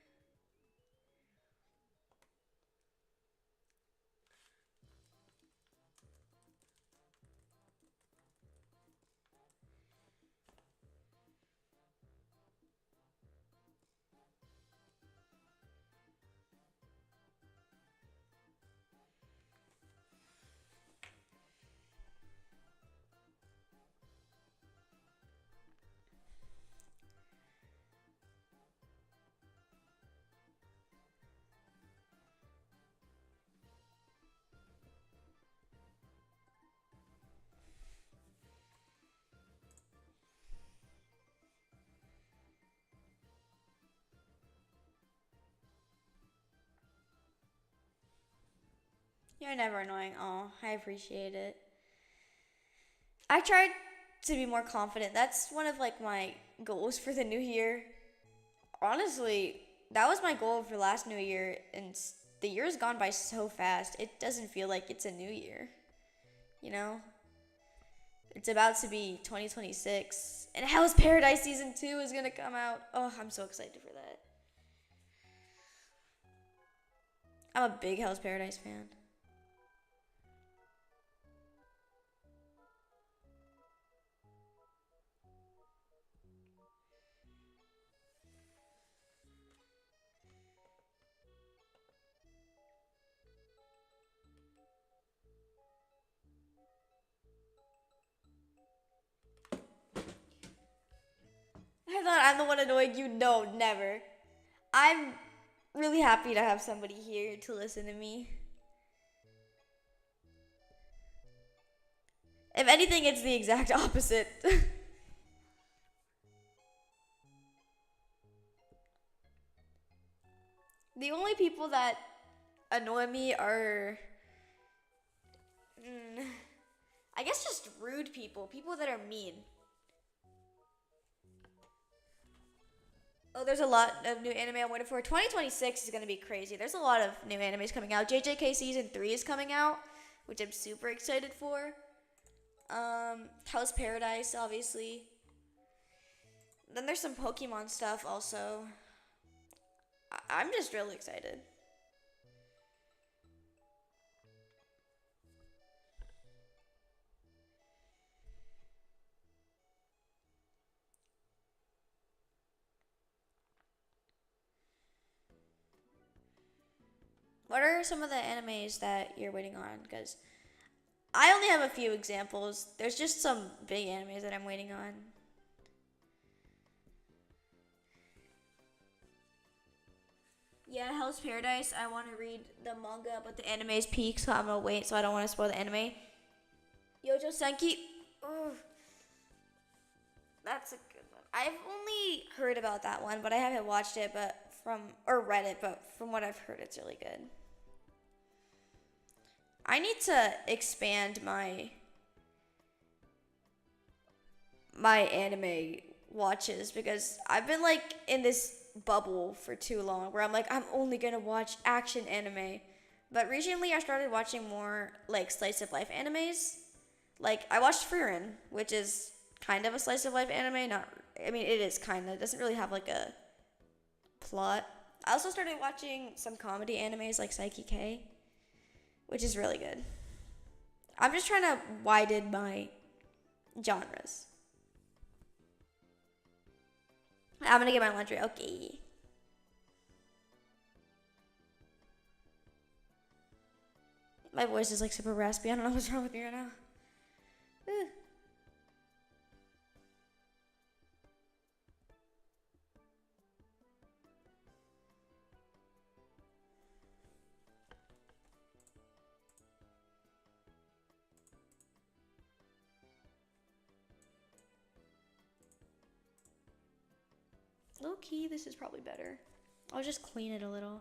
You're never annoying. Oh, I appreciate it. I tried to be more confident. That's one of like my goals for the new year. Honestly, that was my goal for last new year, and the year's gone by so fast. It doesn't feel like it's a new year. You know, it's about to be 2026, and Hell's Paradise season 2 is gonna come out. Oh, I'm so excited for that. I'm a big Hell's Paradise fan. I thought I'm the one annoying you. No, never. I'm really happy to have somebody here to listen to me. If anything, it's the exact opposite. The only people that annoy me are, mm, I guess, just rude people, people that are mean. Oh, there's a lot of new anime I'm waiting for. 2026 is going to be crazy. There's a lot of new animes coming out. JJK season 3 is coming out, which I'm super excited for. House Paradise, obviously. Then there's some Pokemon stuff also. I'm just really excited. What are some of the animes that you're waiting on? Because I only have a few examples. There's just some big animes that I'm waiting on. Yeah, Hell's Paradise. I want to read the manga, but the anime is peak, so I'm gonna wait. So I don't want to spoil the anime. Yojo Senki. Ugh, that's a good one. I've only heard about that one, but I haven't watched it. But from or read it, but from what I've heard, it's really good. I need to expand my anime watches because I've been like in this bubble for too long where I'm like I'm only gonna watch action anime. But recently I started watching more like slice of life animes. Like I watched Frieren, which is kind of a slice of life anime. Not, I mean it is kind of. It doesn't really have like a plot. I also started watching some comedy animes like Psyche K, which is really good. I'm just trying to widen my genres. I'm gonna get my laundry. Okay. My voice is like super raspy. I don't know what's wrong with me right now. Ugh. Low key, this is probably better. I'll just clean it a little.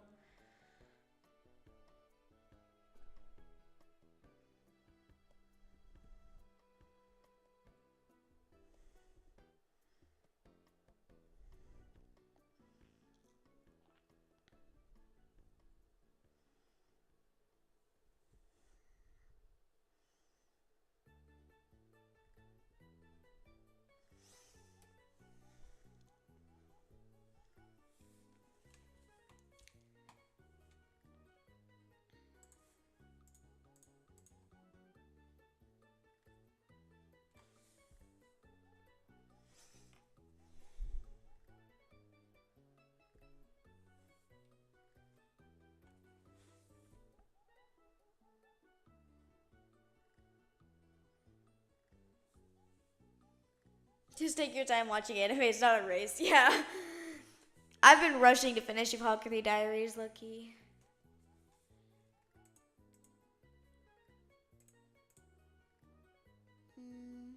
Just take your time watching anime. It's not a race. Yeah. I've been rushing to finish Apocalypse Diaries, Lucky. Mm.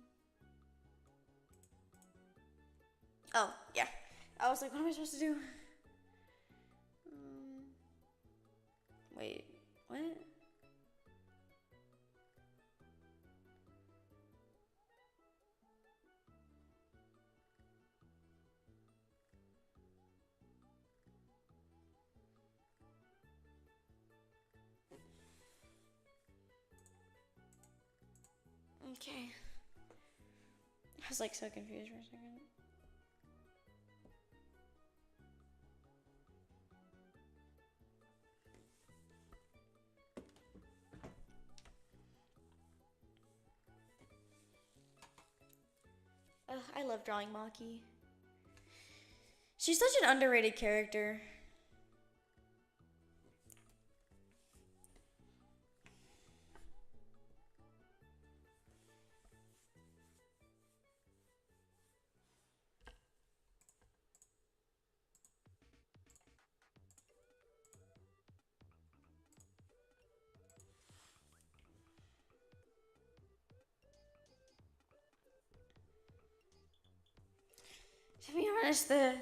Oh, yeah. I was like, what am I supposed to do? Mm. Wait, what? Okay. I was like so confused for a second. Ugh, I love drawing Maki. She's such an underrated character. To be honest, I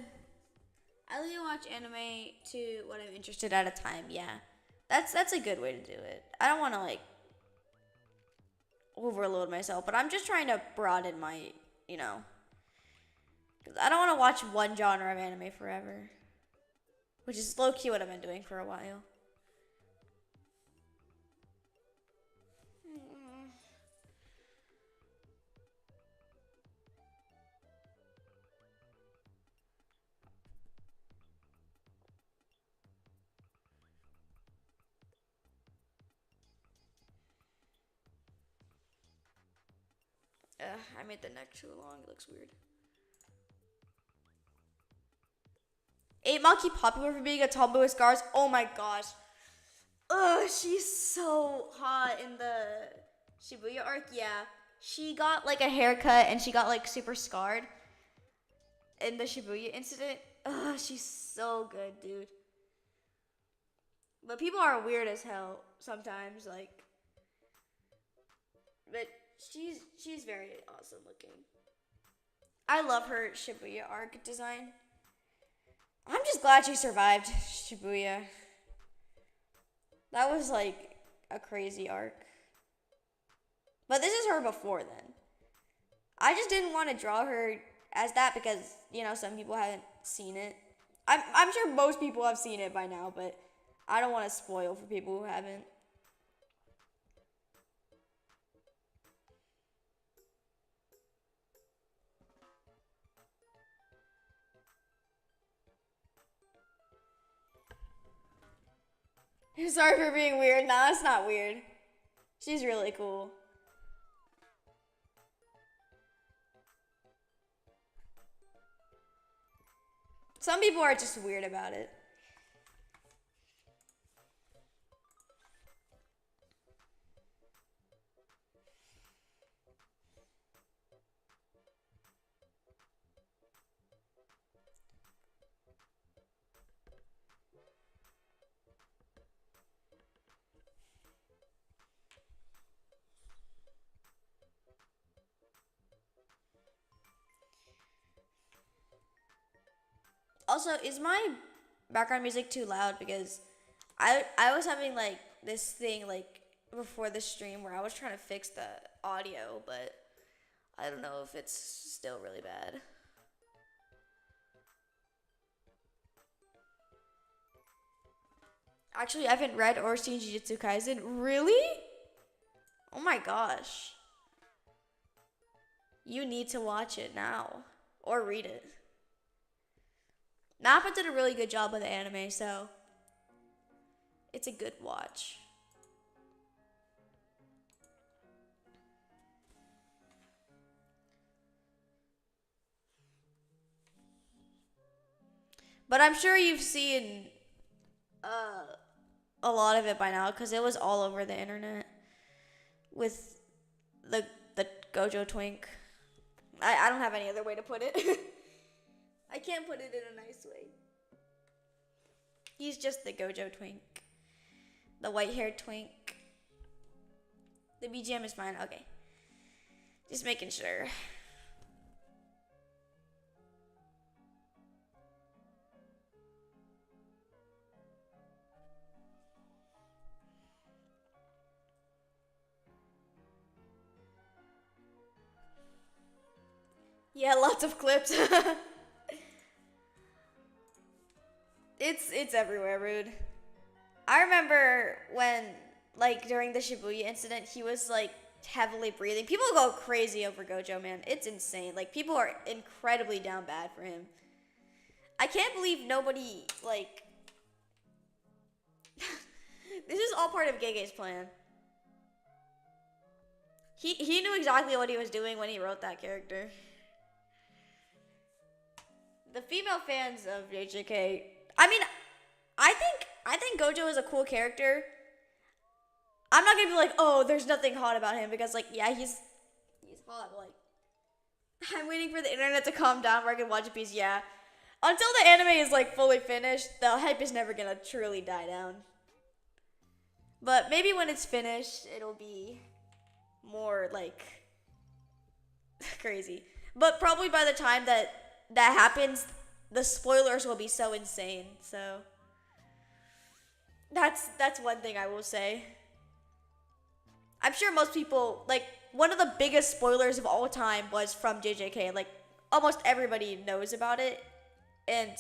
only watch anime to what I'm interested at a time. Yeah, that's a good way to do it. I don't want to like overload myself, but I'm just trying to broaden my, you know, because I don't want to watch one genre of anime forever, which is low key what I've been doing for a while. I made the neck too long. It looks weird. 8 Maki popular for being a tomboy with scars. Oh my gosh. Ugh, she's so hot in the Shibuya arc. Yeah, she got like a haircut and she got like super scarred in the Shibuya incident. Ugh, she's so good, dude. But people are weird as hell sometimes. Like, but she's very awesome looking. I love her Shibuya arc design. I'm just glad she survived Shibuya. That was like a crazy arc. But this is her before then. I just didn't want to draw her as that because, you know, some people haven't seen it. I'm sure most people have seen it by now, but I don't want to spoil for people who haven't. Sorry for being weird. Nah, that's not weird. She's really cool. Some people are just weird about it. Also, is my background music too loud? Because I was having like this thing like before the stream where I was trying to fix the audio, but I don't know if it's still really bad. Actually, I haven't read or seen Jujutsu Kaisen. Really? Oh my gosh. You need to watch it now or read it. Nappa did a really good job with the anime, so it's a good watch. But I'm sure you've seen uh, a lot of it by now because it was all over the internet with the Gojo Twink. I don't have any other way to put it. I can't put it in a nice way. He's just the Gojo Twink. The white-haired twink. The BGM is fine. Okay. Just making sure. Yeah, lots of clips. It's everywhere, Rude. I remember when, like, during the Shibuya incident, he was like heavily breathing. People go crazy over Gojo, man. It's insane. Like, people are incredibly down bad for him. I can't believe nobody, like... This is all part of Gege's plan. He knew exactly what he was doing when he wrote that character. The female fans of JJK... I mean, I think Gojo is a cool character. I'm not gonna be like, oh, there's nothing hot about him, because, like, yeah, he's hot, but, like, I'm waiting for the internet to calm down where I can watch a piece, yeah. Until the anime is, like, fully finished, the hype is never gonna truly die down. But maybe when it's finished, it'll be more, like, crazy. But probably by the time that happens, the spoilers will be so insane, so... That's one thing I will say. I'm sure most people, like, one of the biggest spoilers of all time was from JJK. Like, almost everybody knows about it. And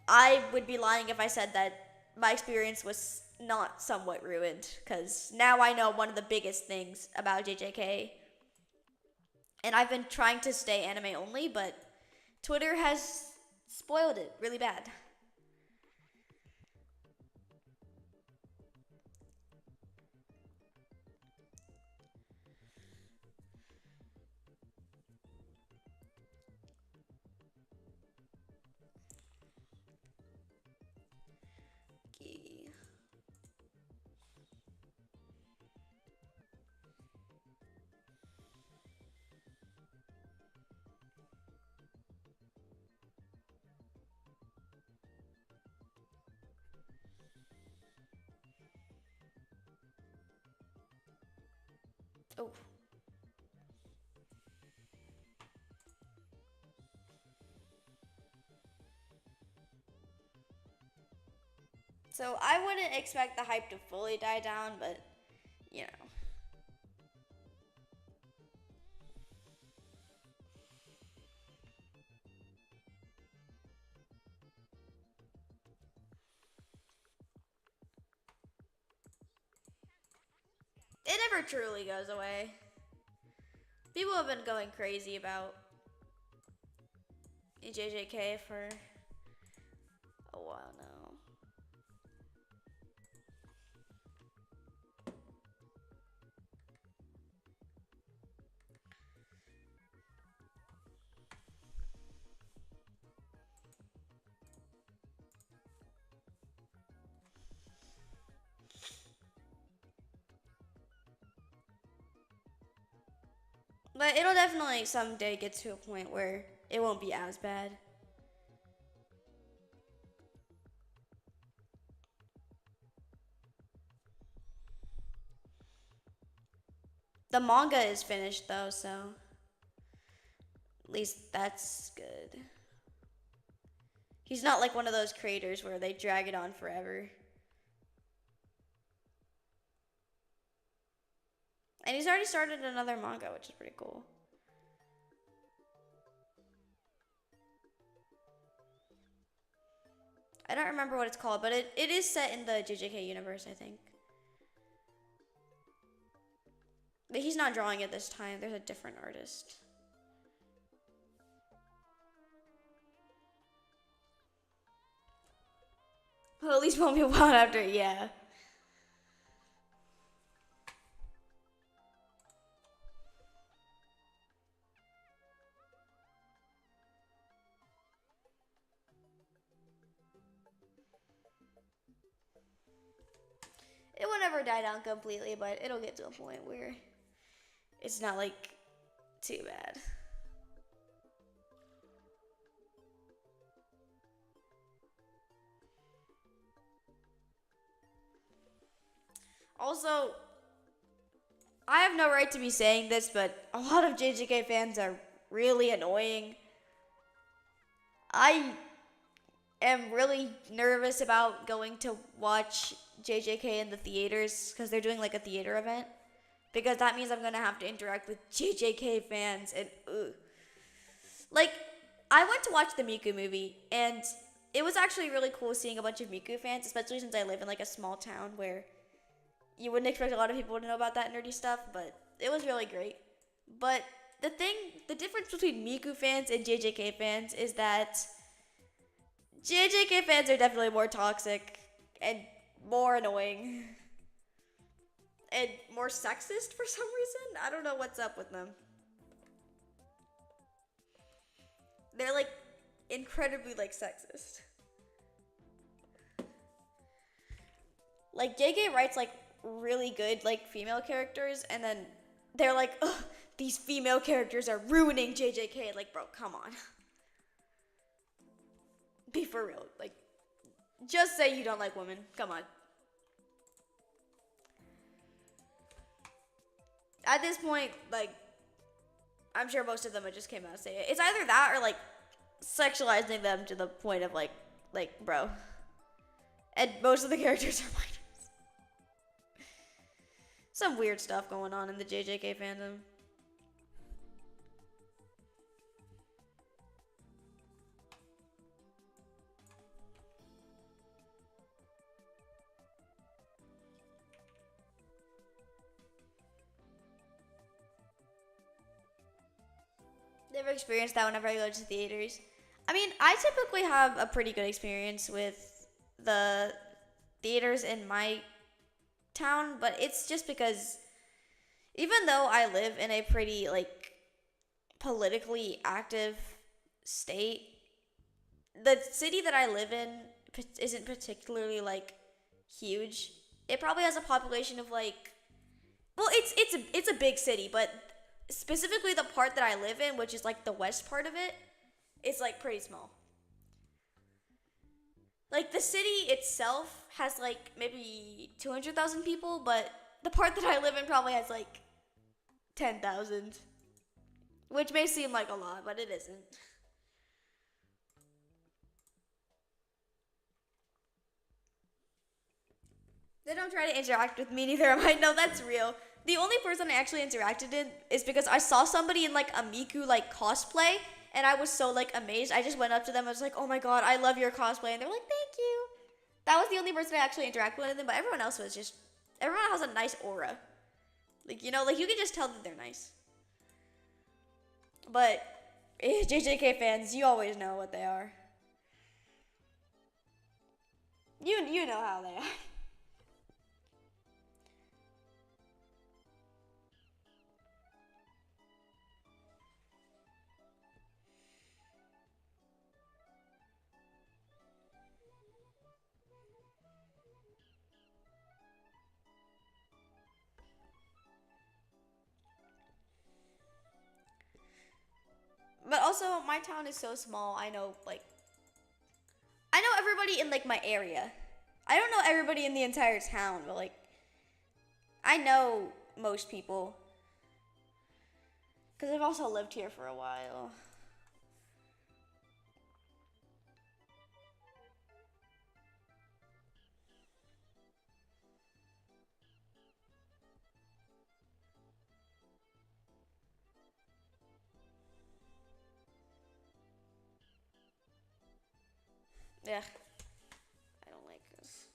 I would be lying if I said that my experience was not somewhat ruined. Because now I know one of the biggest things about JJK. And I've been trying to stay anime only, but Twitter has spoiled it really bad. Oh. So I wouldn't expect the hype to fully die down, but, you know. It never truly goes away. People have been going crazy about JJK for a while now. But it'll definitely someday get to a point where it won't be as bad. The manga is finished though, so at least that's good. He's not like one of those creators where they drag it on forever. And he's already started another manga, which is pretty cool. I don't remember what it's called, but it is set in the JJK universe, I think. But he's not drawing it this time. There's a different artist. Well, at least won't be a while after, yeah. It will never die down completely, but it'll get to a point where it's not, like, too bad. Also, I have no right to be saying this, but a lot of JJK fans are really annoying. I am really nervous about going to watch JJK in the theaters because they're doing like a theater event, because that means I'm gonna have to interact with JJK fans, and like, I went to watch the Miku movie, and it was actually really cool seeing a bunch of Miku fans, especially since I live in like a small town where you wouldn't expect a lot of people to know about that nerdy stuff. But it was really great. But the difference between Miku fans and JJK fans is that JJK fans are definitely more toxic and more annoying and more sexist for some reason. I don't know what's up with them. They're like incredibly like sexist. Like JK writes like really good like female characters, and then they're like, ugh, these female characters are ruining JJK. Like, bro, come on. Be for real. Like, just say you don't like women. Come on. At this point, like, I'm sure most of them would just came out and say it. It's either that or like sexualizing them to the point of like bro. And most of the characters are minors. Some weird stuff going on in the JJK fandom. Never experienced that whenever I go to theaters. I mean, I typically have a pretty good experience with the theaters in my town, but it's just because even though I live in a pretty like politically active state, the city that I live in isn't particularly like huge. It probably has a population of like, well, it's a big city, but specifically the part that I live in, which is like the west part of it, it's like pretty small. Like the city itself has like maybe 200,000 people, but the part that I live in probably has like 10,000, which may seem like a lot, but it isn't. They don't try to interact with me, neither am I. No, that's real. The only person I actually interacted in is because I saw somebody in like a Miku like cosplay, and I was so like amazed. I just went up to them. I was like, "Oh my god, I love your cosplay," and they're like, "Thank you." That was the only person I actually interacted with them, but everyone else was just everyone has a nice aura. Like, you know, like you can just tell that they're nice. But JJK fans, you always know what they are. You know how they are. But also, my town is so small. I know everybody in like my area. I don't know everybody in the entire town, but like I know most people because I've also lived here for a while. Yeah, I don't like this.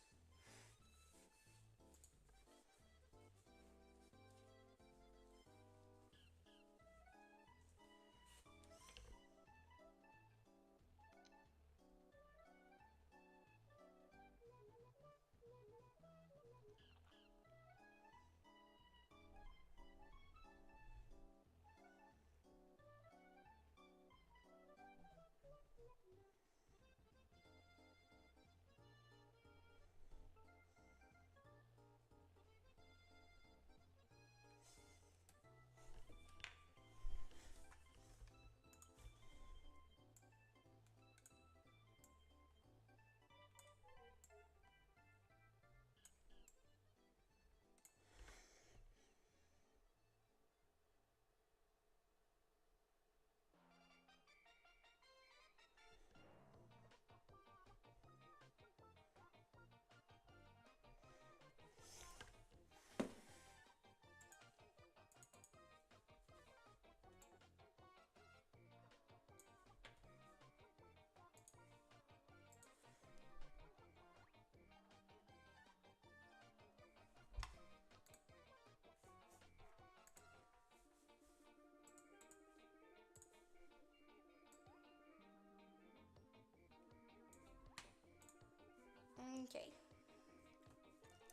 Okay.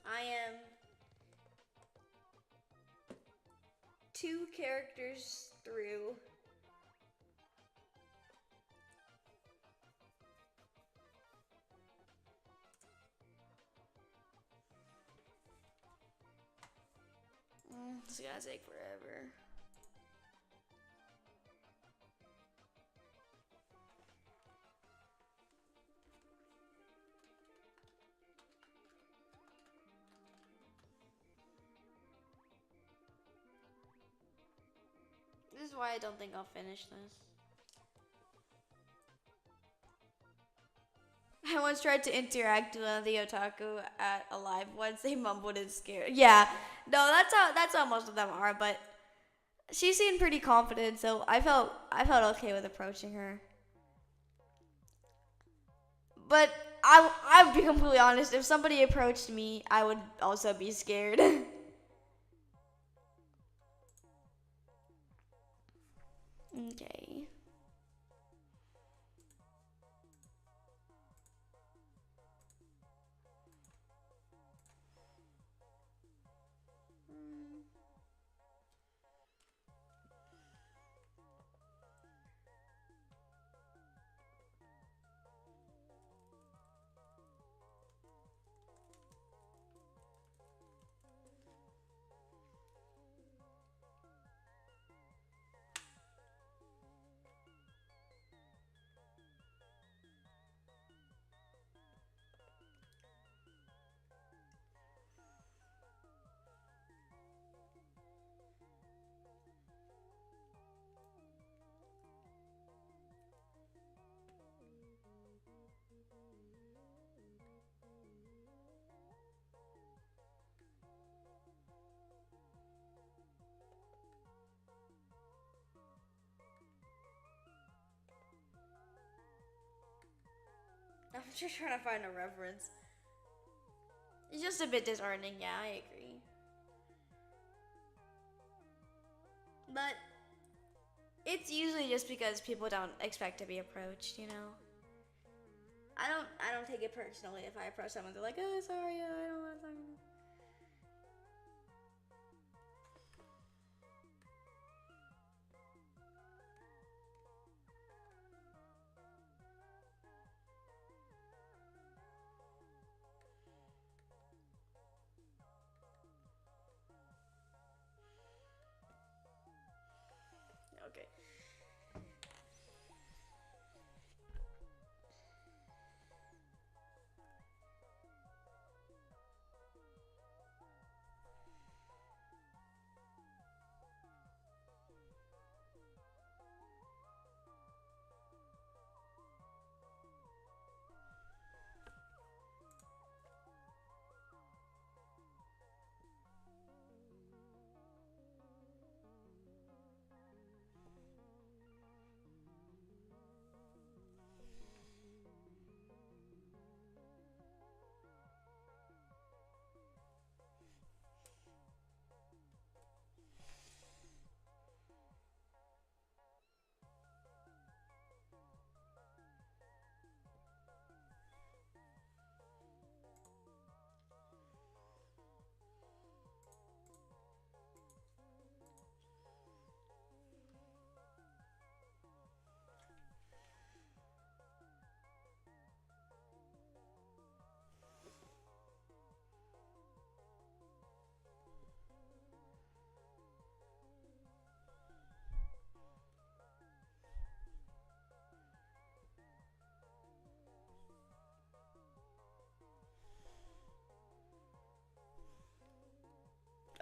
I am 2 characters through. This is gonna take forever. This is why I don't think I'll finish this. I once tried to interact with the otaku at a live once. They mumbled and scared. Yeah, no, that's how most of them are. But she seemed pretty confident, so I felt okay with approaching her. But I would be completely honest. If somebody approached me, I would also be scared. Okay. I'm just trying to find a reference. It's just a bit disheartening, yeah, I agree. But it's usually just because people don't expect to be approached, you know? I don't take it personally if I approach someone, they're like, oh sorry, I don't want to talk to you. Okay.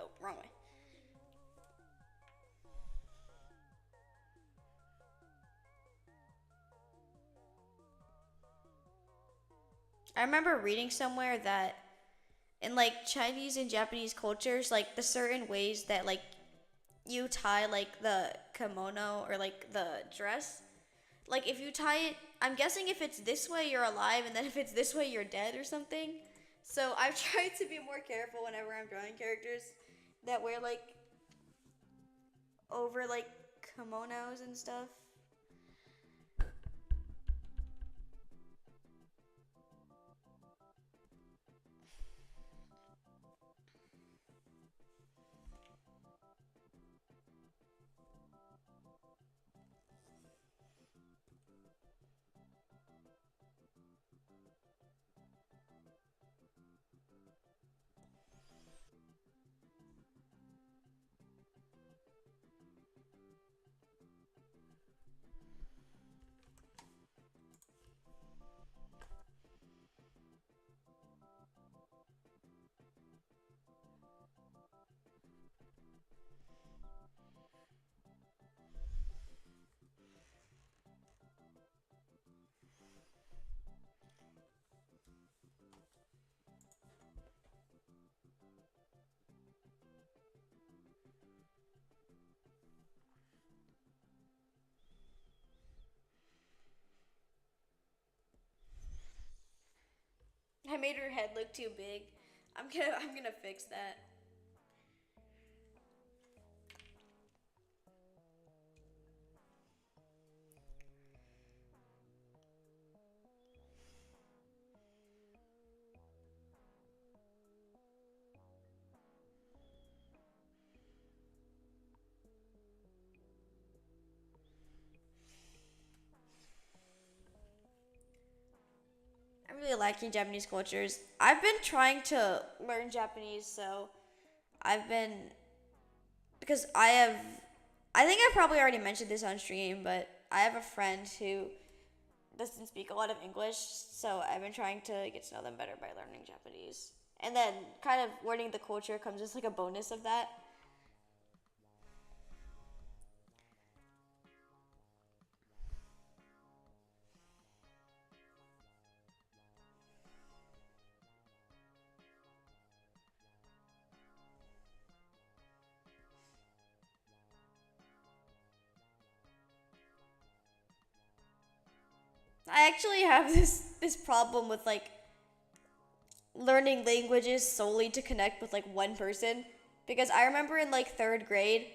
Oh, wrong way. I remember reading somewhere that in like Chinese and Japanese cultures, like the certain ways that like you tie like the kimono or like the dress, like if you tie it, I'm guessing if it's this way you're alive, and then if it's this way you're dead or something. So I've tried to be more careful whenever I'm drawing characters that wear like over like kimonos and stuff. I made her head look too big. I'm gonna fix that. I'm really liking Japanese cultures. I've been trying to learn Japanese, so I've been because I think I probably already mentioned this on stream, but I have a friend who doesn't speak a lot of English, so I've been trying to get to know them better by learning Japanese. And then kind of learning the culture comes as like a bonus of that. I actually have this problem with like learning languages solely to connect with like one person because I remember in like 3rd grade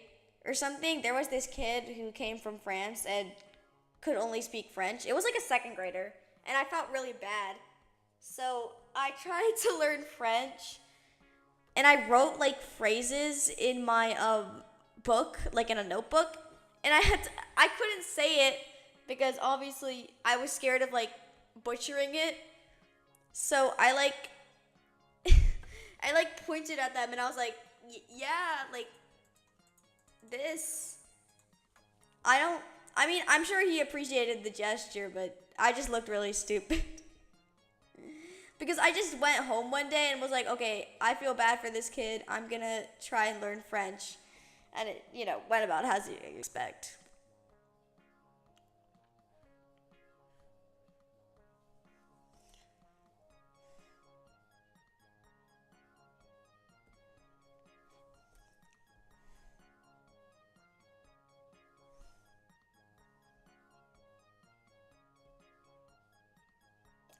or something there was this kid who came from France and could only speak French. It was like a 2nd grader and I felt really bad. So I tried to learn French and I wrote like phrases in my book, like in a notebook, and I couldn't say it because obviously I was scared of like butchering it. So I like I like pointed at them and I was like, yeah, like this. I don't. I mean, I'm sure he appreciated the gesture, but I just looked really stupid. Because I just went home one day and was like, okay, I feel bad for this kid. I'm gonna try and learn French. And it, went about as you expect.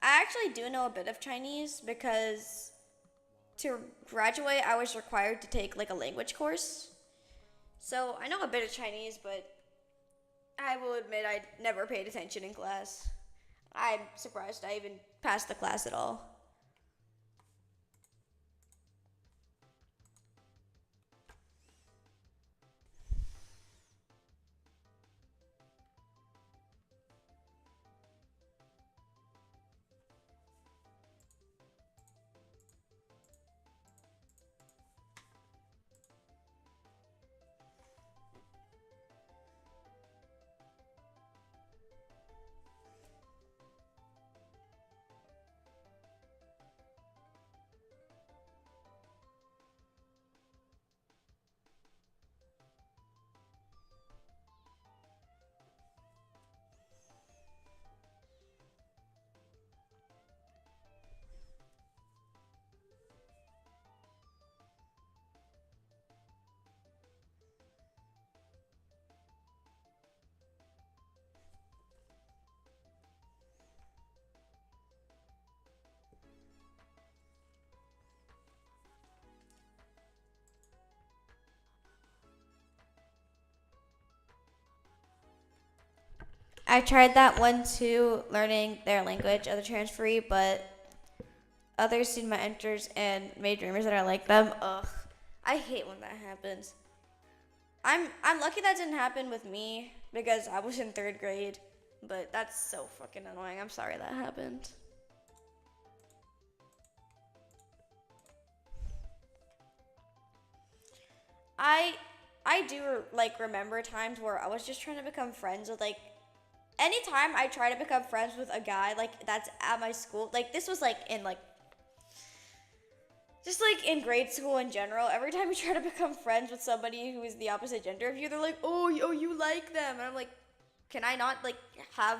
I actually do know a bit of Chinese because to graduate, I was required to take like a language course. So I know a bit of Chinese, but I will admit I never paid attention in class. I'm surprised I even passed the class at all. I tried that one too, learning their language, other transferee, but others seen my enters and made rumors that I like them. Ugh, I hate when that happens. I'm lucky that didn't happen with me because I was in 3rd grade, but that's so fucking annoying. I'm sorry that happened. I I do like remember times where I was just trying to become friends with like anytime I try to become friends with a guy like that's at my school. Like this was like in like just like in grade school in general, every time you try to become friends with somebody who is the opposite gender of you, they're like, oh, you like them. And I'm like, can I not like have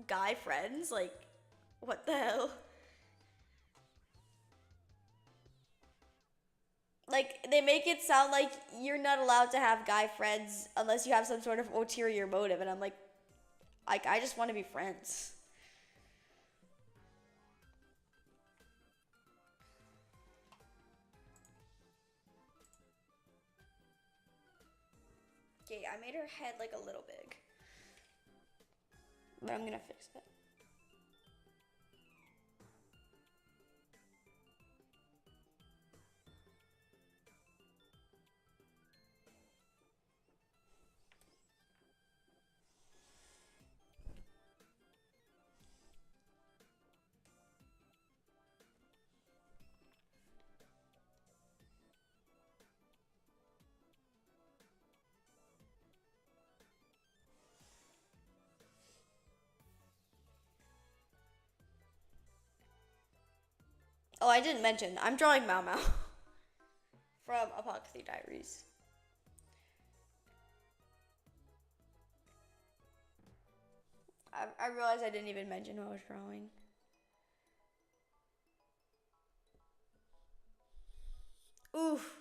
guy friends? Like, what the hell? Like, they make it sound like you're not allowed to have guy friends unless you have some sort of ulterior motive, and I'm like, I just want to be friends. Okay, I made her head like a little big, but I'm gonna fix it. Oh, I didn't mention, I'm drawing Mao Mao from Apocalypse Diaries. I realized I didn't even mention who I was drawing. Oof.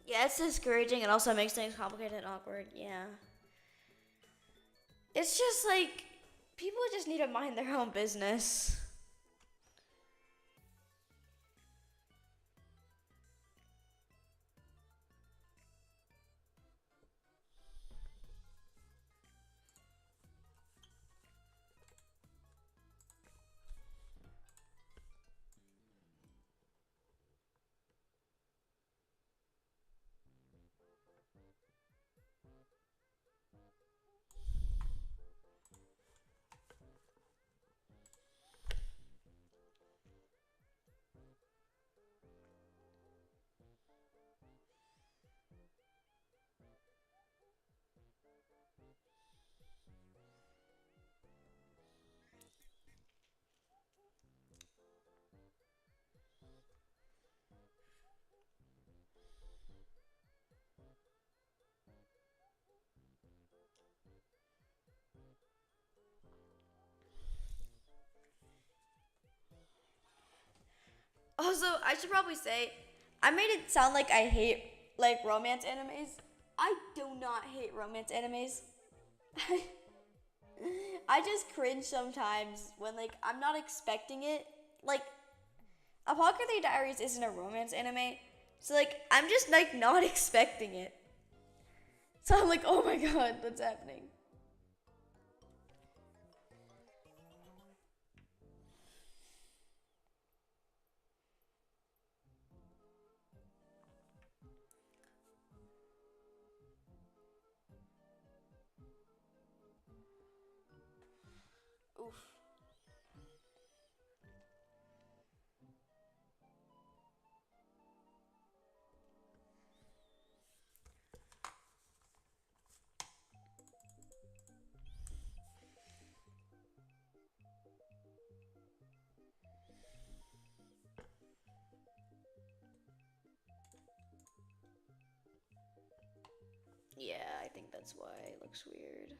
Yeah, it's discouraging. It also makes things complicated and awkward. Yeah. It's just like, people just need to mind their own business. Also, I should probably say, I made it sound like I hate like romance animes. I do not hate romance animes. I just cringe sometimes when like I'm not expecting it. Like, Apocalypse Diaries isn't a romance anime, so like I'm just like not expecting it. So I'm like, oh my god, what's happening? Oof. Yeah, I think that's why it looks weird.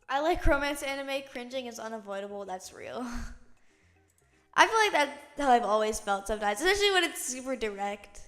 I like romance anime. Cringing is unavoidable. That's real. I feel like that's how I've always felt sometimes, especially when it's super direct.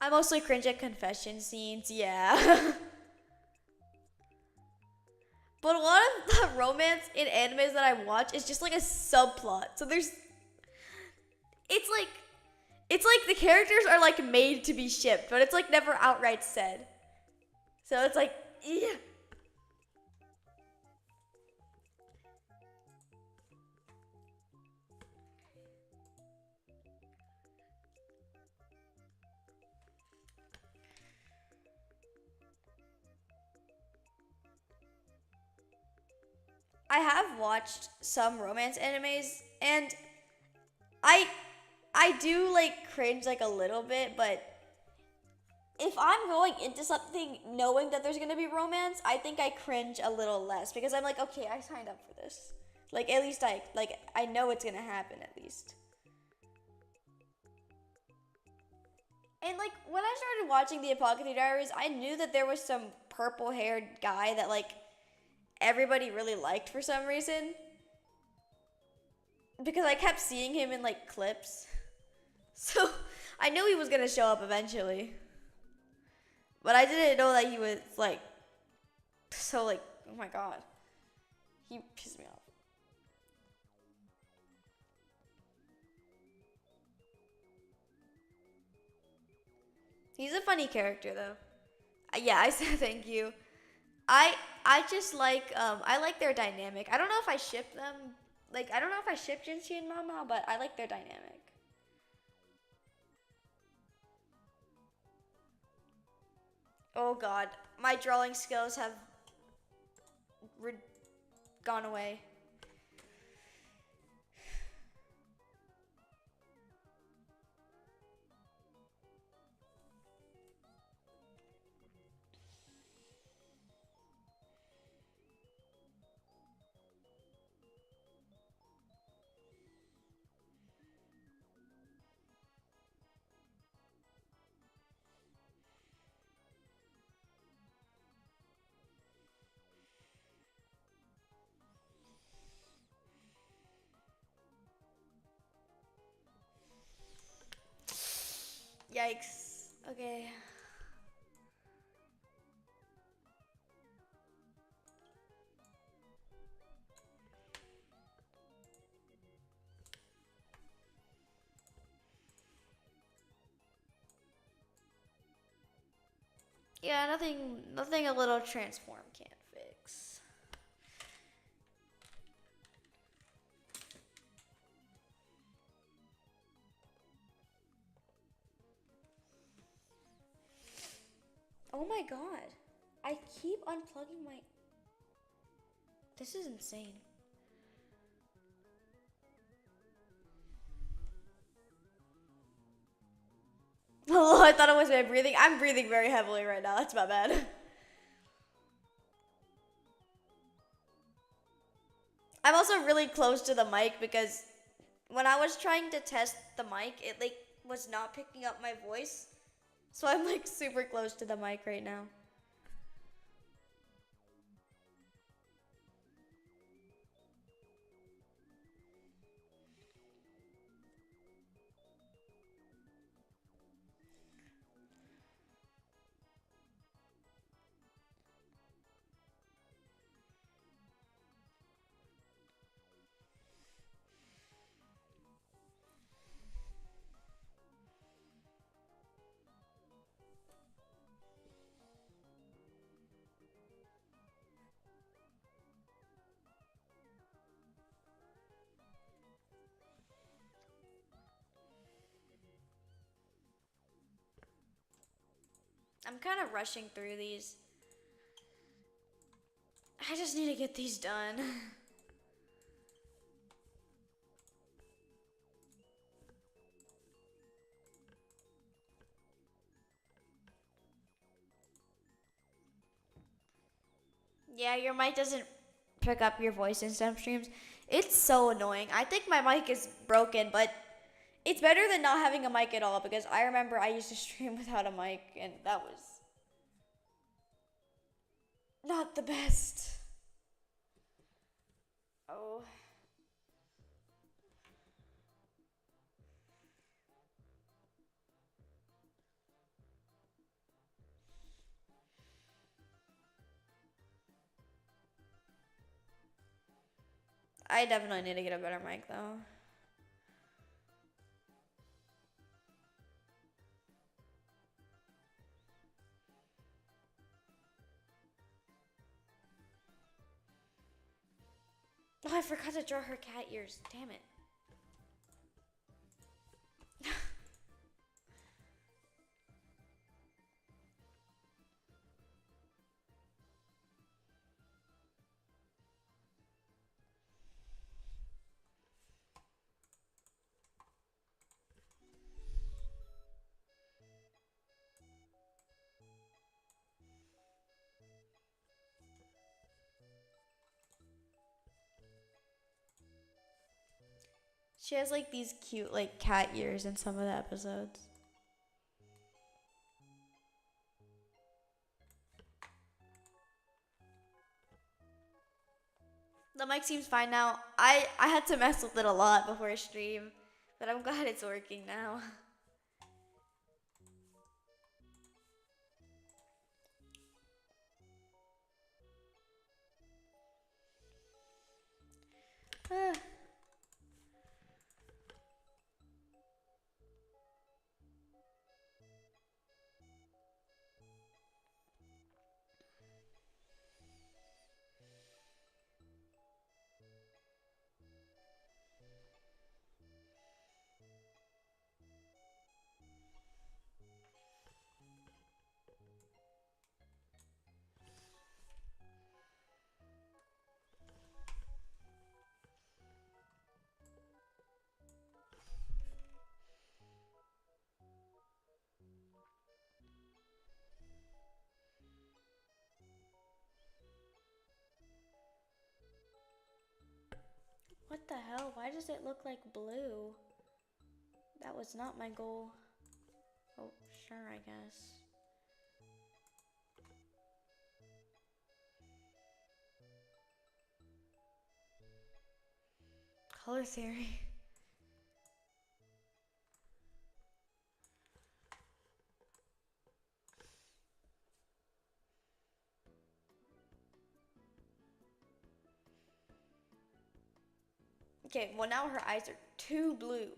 I mostly cringe at confession scenes, yeah. But a lot of the romance in animes that I watch is just like a subplot. So it's like, it's like the characters are like made to be shipped, but it's like never outright said. So it's like, yeah. I have watched some romance animes, and I I do like cringe like a little bit, but if I'm going into something knowing that there's gonna be romance, I think I cringe a little less because I'm like, okay, I signed up for this. Like at least I know it's gonna happen at least. And like when I started watching the Apocalypse Diaries, I knew that there was some purple haired guy that like everybody really liked for some reason. Because I kept seeing him in like clips. So I knew he was gonna show up eventually. But I didn't know that he was like so like, oh my god. He pissed me off. He's a funny character though. Yeah, I said thank you. I I just like I like their dynamic. I don't know if I ship them. Like I don't know if I ship Jinchi and Mama, but I like their dynamic. Oh god, my drawing skills have re- gone away. Yikes. Okay. Yeah, nothing a little transform can't fix. Oh my god. I keep unplugging my. This is insane. Oh, I thought it was my breathing. I'm breathing very heavily right now. That's my bad. I'm also really close to the mic because when I was trying to test the mic, it like was not picking up my voice. So I'm like super close to the mic right now. I'm kind of rushing through these. I just need to get these done. Yeah, your mic doesn't pick up your voice in some streams. It's so annoying. I think my mic is broken, but it's better than not having a mic at all because I remember I used to stream without a mic and that was not the best. Oh. I definitely need to get a better mic though. Oh, I forgot to draw her cat ears. Damn it. She has like these cute like cat ears in some of the episodes. The mic seems fine now. I had to mess with it a lot before stream, but I'm glad it's working now. What the hell? Why does it look like blue? That was not my goal. Oh, sure, I guess. Color theory. Okay, well now her eyes are too blue.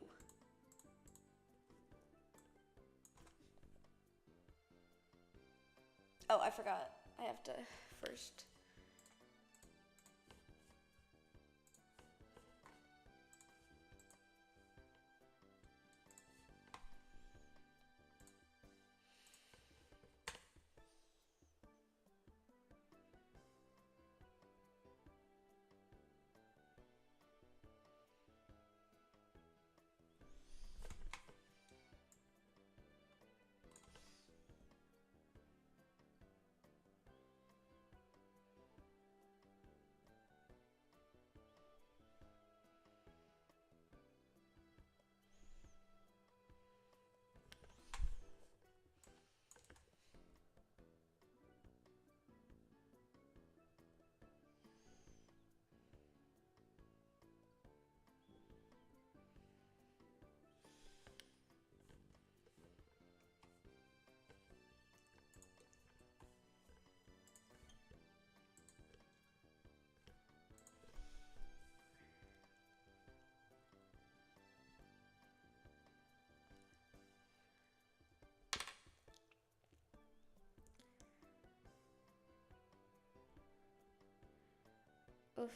Oh, I forgot. I have to first. Oof.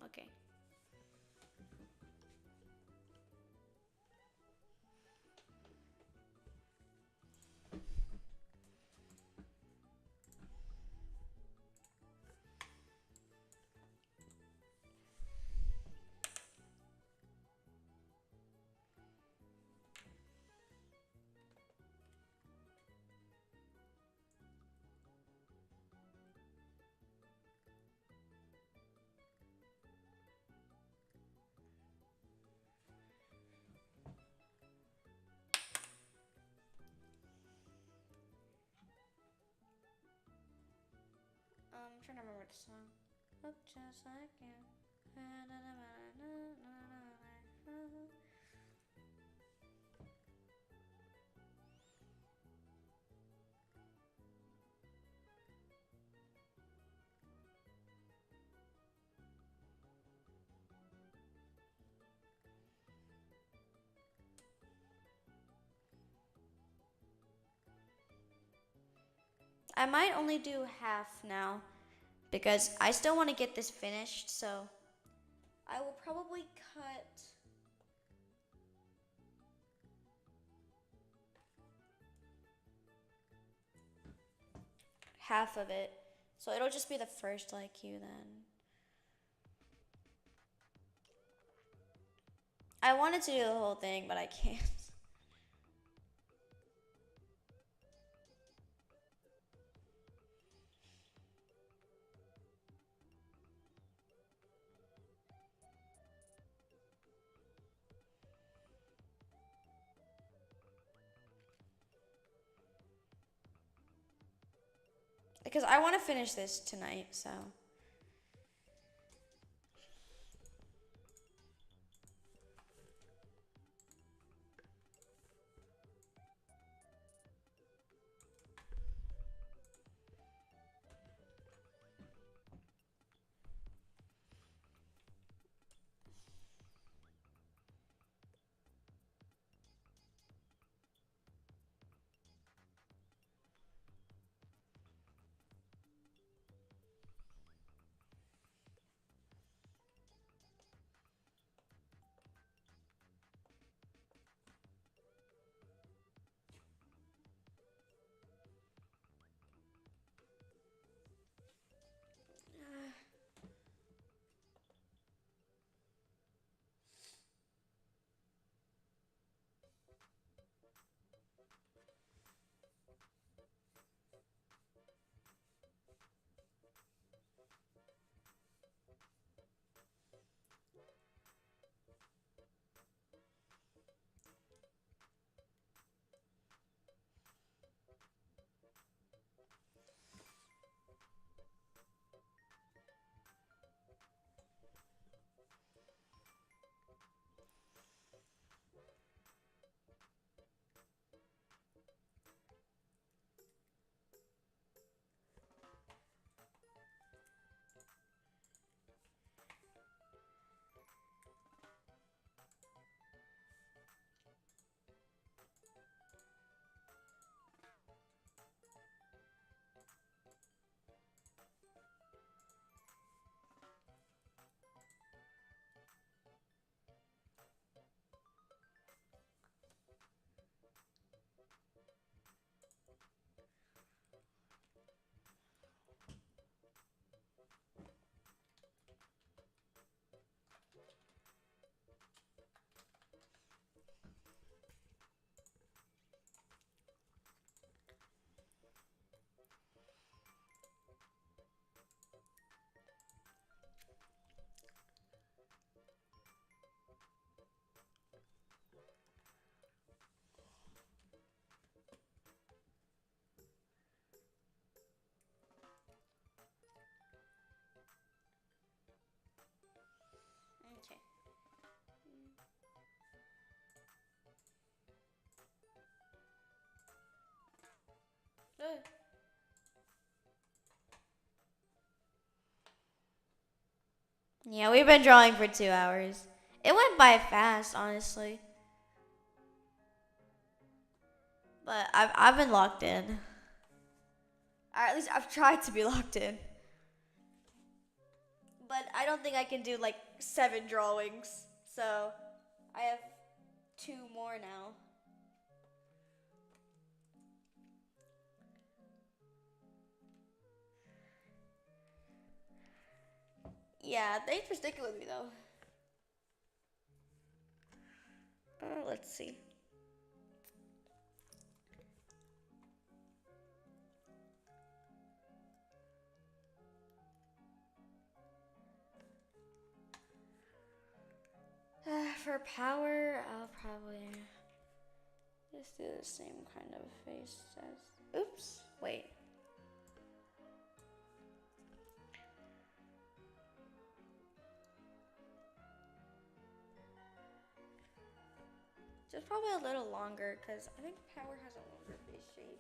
Okay. trying to remember the song. Look just like you. I might only do half now because I still want to get this finished, so I will probably cut half of it. So it'll just be the first like you then. I wanted to do the whole thing, but I can't. Because I want to finish this tonight, so. Okay. Yeah, we've been drawing for 2 hours. It went by fast, honestly. But I've been locked in. Or at least I've tried to be locked in. But I don't think I can do like 7 drawings. So I have 2 more now. Yeah, thanks for sticking with me though. Let's see. For power, I'll probably just do the same kind of face as. Oops, wait. probably a little longer because I think Power has a longer face shape.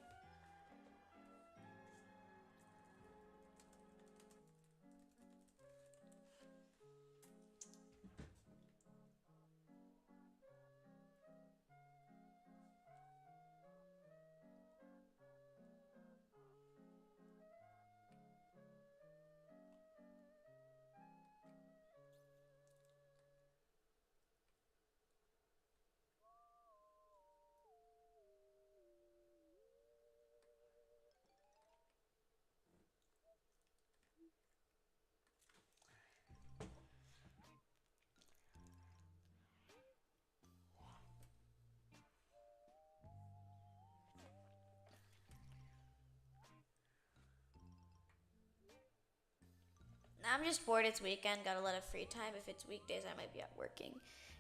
I'm just bored. It's weekend. Got a lot of free time. If it's weekdays, I might be out working.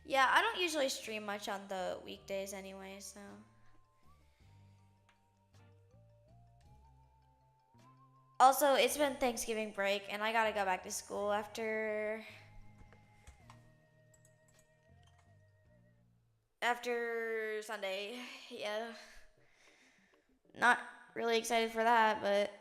Yeah, I don't usually stream much on the weekdays anyway, so. Also, it's been Thanksgiving break, and I gotta go back to school after Sunday. Yeah. Not really excited for that, but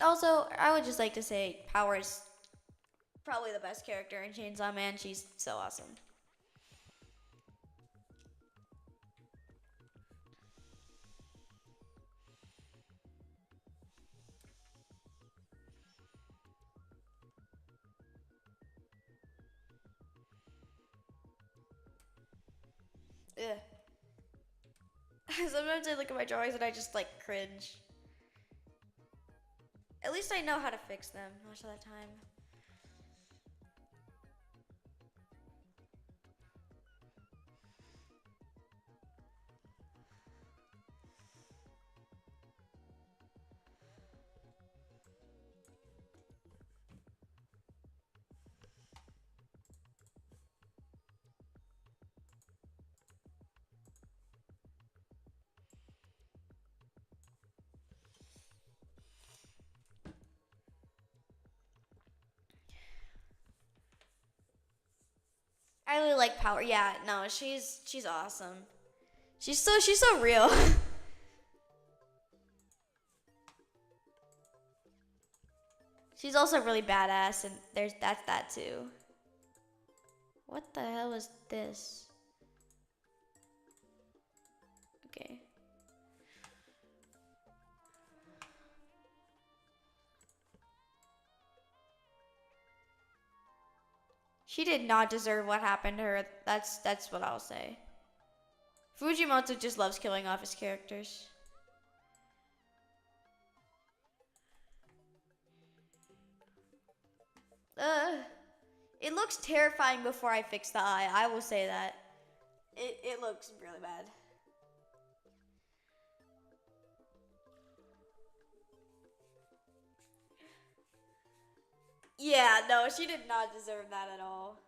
also, I would just like to say Power is probably the best character in Chainsaw Man. She's so awesome. Ugh. Sometimes I look at my drawings and I just like cringe. At least I know how to fix them most of the time. I really like Power. Yeah, no, she's awesome. She's so real. She's also really badass, and that's that too. What the hell is this? Okay. She did not deserve what happened to her. That's what I'll say. Fujimoto just loves killing off his characters. Uh, it looks terrifying before I fix the eye. I will say that. It looks really bad. Yeah, no, she did not deserve that at all.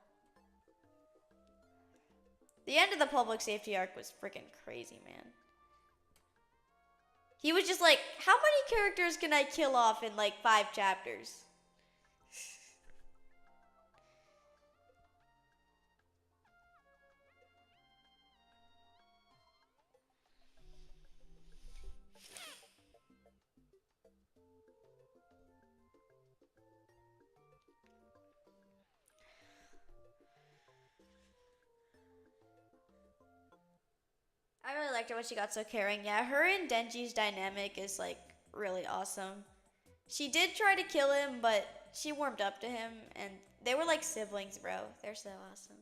The end of the public safety arc was freaking crazy, man. He was just like, how many characters can I kill off in like 5 chapters? I really liked her when she got so caring. Yeah, her and Denji's dynamic is like really awesome. She did try to kill him, but she warmed up to him, and they were like siblings, bro. They're so awesome.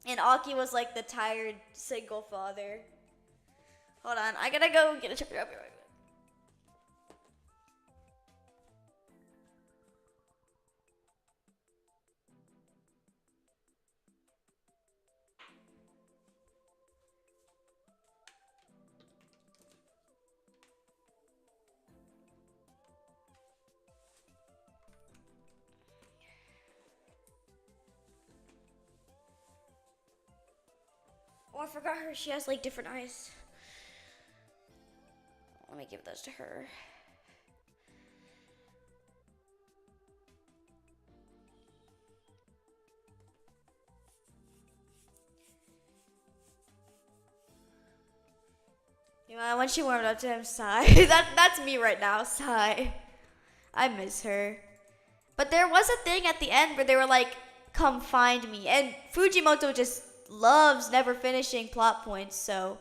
And Aki was like the tired single father. Hold on, I gotta go get a chapter. I'll be right back. Oh, I forgot her. She has like different eyes. Let me give those to her. You know, when she warmed up to him, sigh. That's me right now, sigh. I miss her. But there was a thing at the end where they were like, "Come find me," and Fujimoto just loves never finishing plot points, so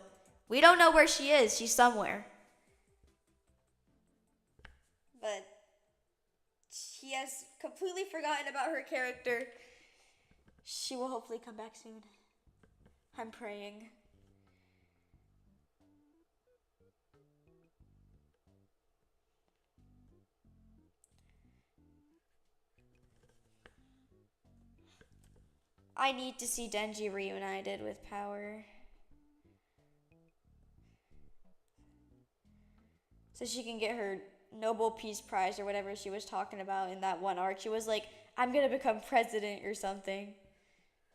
we don't know where she is. She's somewhere. But she has completely forgotten about her character. She will hopefully come back soon. I'm praying. I need to see Denji reunited with power. So she can get her Nobel Peace Prize or whatever she was talking about in that one arc. She was like, "I'm gonna become president or something."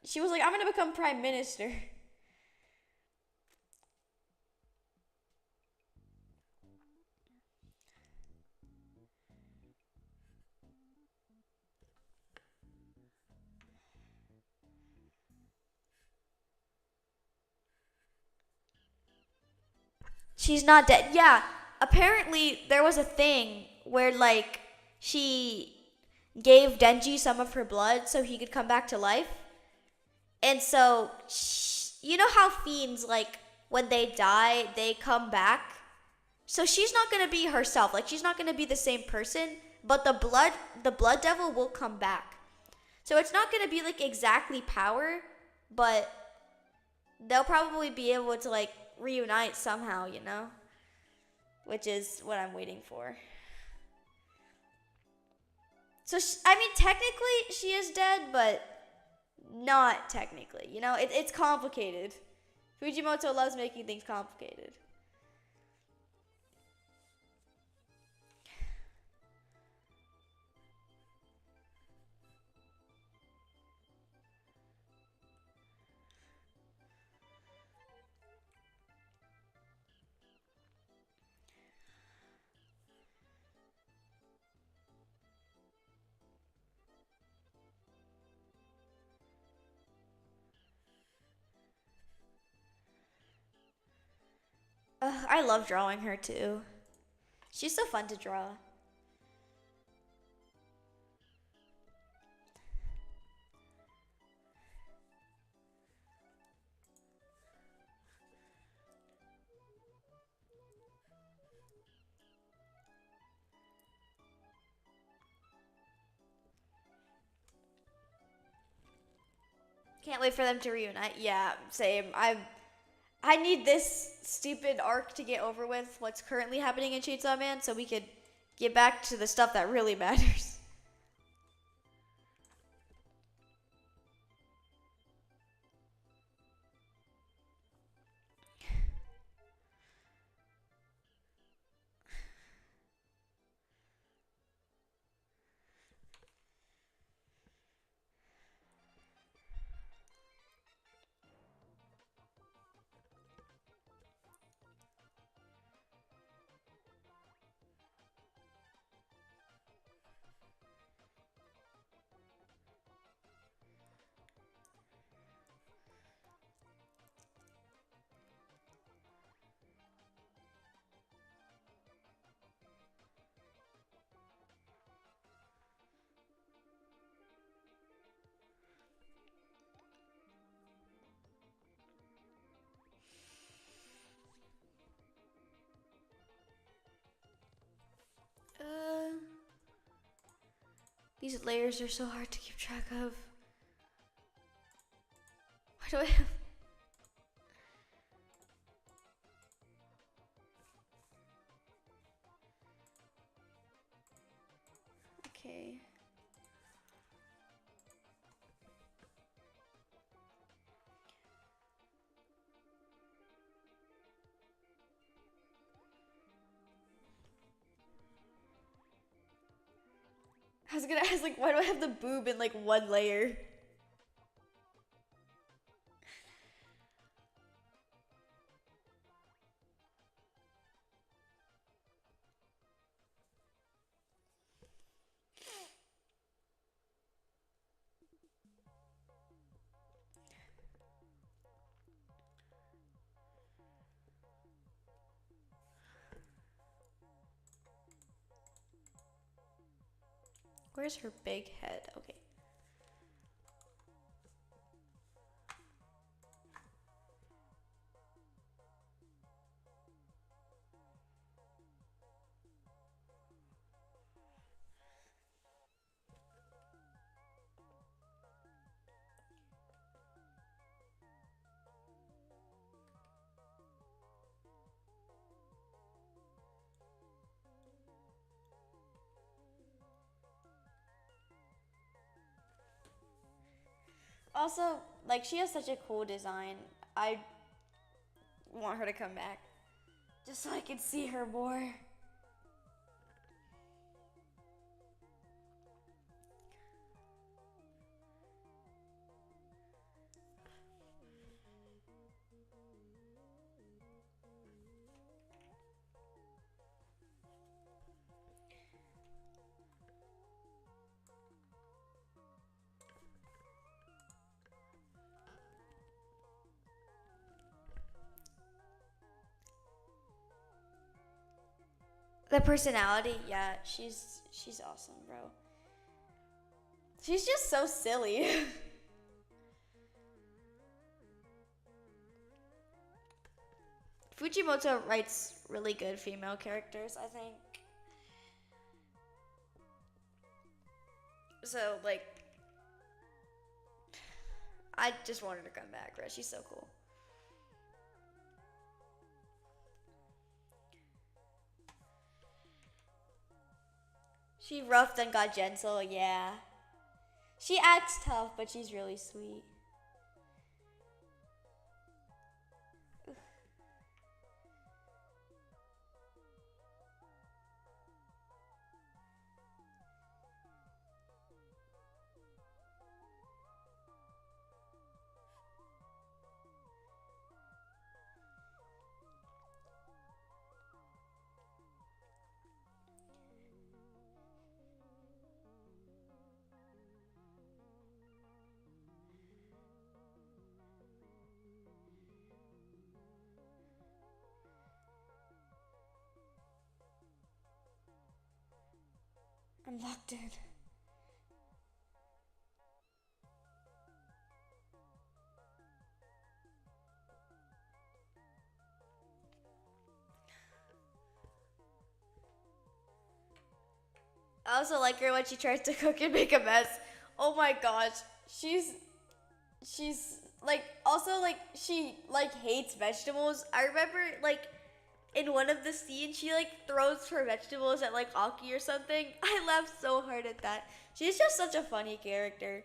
She was like, "I'm gonna become prime minister." She's not dead. Yeah, apparently there was a thing where like she gave Denji some of her blood so he could come back to life. And so you know how fiends like when they die, they come back. So she's not going to be herself. Like she's not going to be the same person, but the blood devil will come back. So it's not going to be like exactly power, but they'll probably be able to like reunite somehow, you know? Which is what I'm waiting for. So, I mean, technically she is dead, but not technically. You know, it's complicated. Fujimoto loves making things complicated. I love drawing her too. She's so fun to draw. Can't wait for them to reunite. Yeah, same. I need this stupid arc to get over with. What's currently happening in Chainsaw Man, so we could get back to the stuff that really matters. These layers are so hard to keep track of. Why do I have... Okay. I was gonna ask, like, why do I have the boob in, like, one layer? Where's her big head? Okay. Also, like, she has such a cool design. I want her to come back. Just so I can see her more. The personality, yeah, she's awesome, bro. She's just so silly. Fujimoto writes really good female characters, I think. So, like, I just want her to come back, bro. She's so cool. She roughed and got gentle, yeah. She acts tough, but she's really sweet. I'm locked in. I also like her when she tries to cook and make a mess. Oh my gosh. She's like, also, like, she like hates vegetables. I remember, like, in one of the scenes, she like throws her vegetables at like Aki or something. I laughed so hard at that. She's just such a funny character.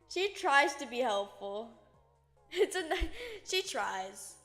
She tries to be helpful. It's a she tries.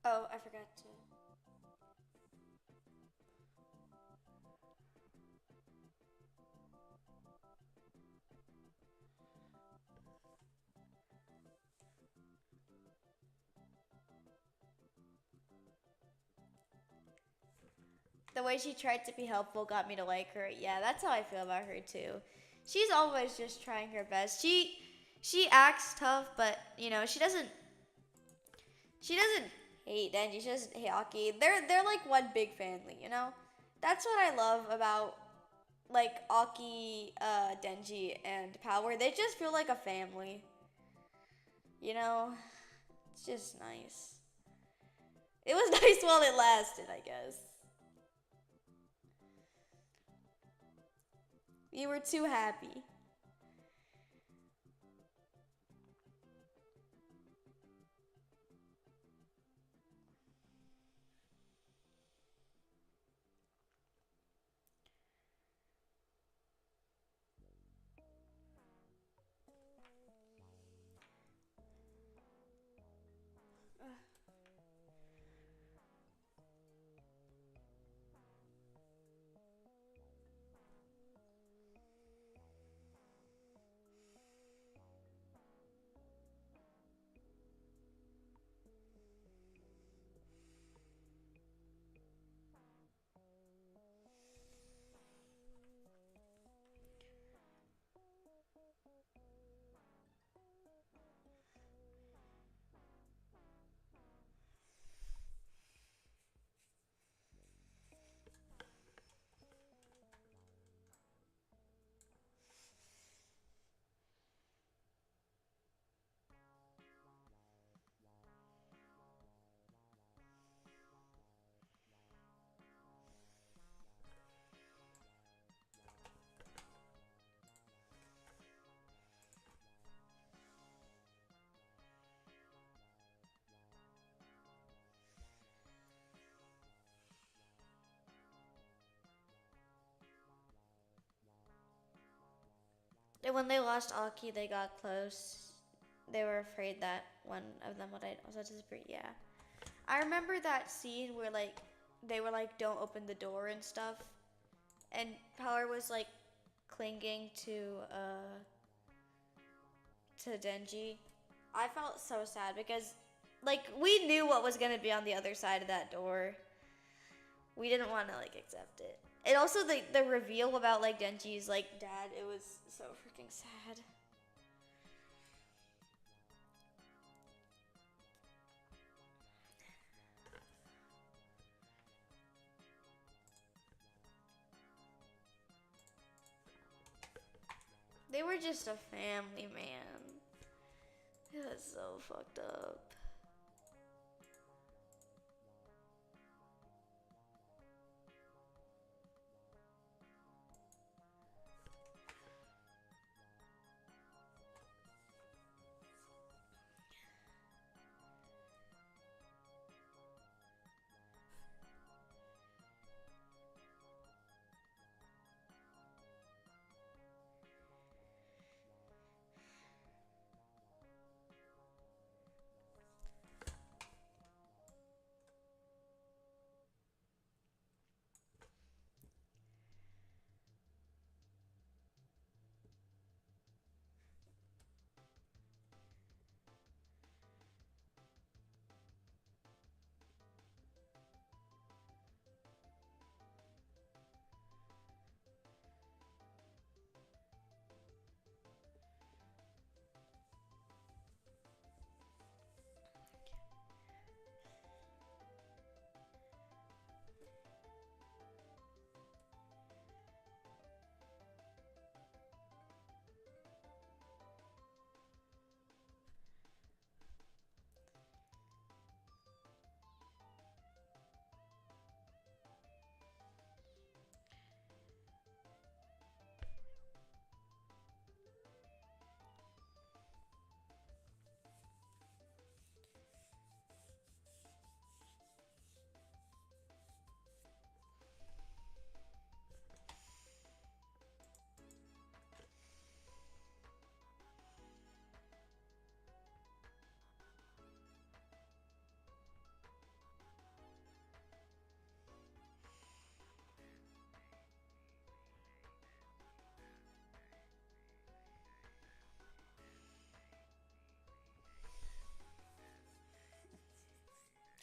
Oh, I forgot to. The way she tried to be helpful got me to like her. Yeah, that's how I feel about her too. She's always just trying her best. She acts tough, but you know, she doesn't hate Denji. She doesn't hate Aki. They're like one big family, you know? That's what I love about like Aki, Denji, and Power. They just feel like a family. You know? It's just nice. It was nice while it lasted, I guess. You were too happy. And when they lost Aki, they got close. They were afraid that one of them would also disappear. Yeah. I remember that scene where like they were like, "Don't open the door" and stuff, and Power was like clinging to Denji. I felt so sad because like we knew what was gonna be on the other side of that door. We didn't want to like accept it. And also the reveal about like Denji's like dad, it was so freaking sad. They were just a family, man. It was so fucked up.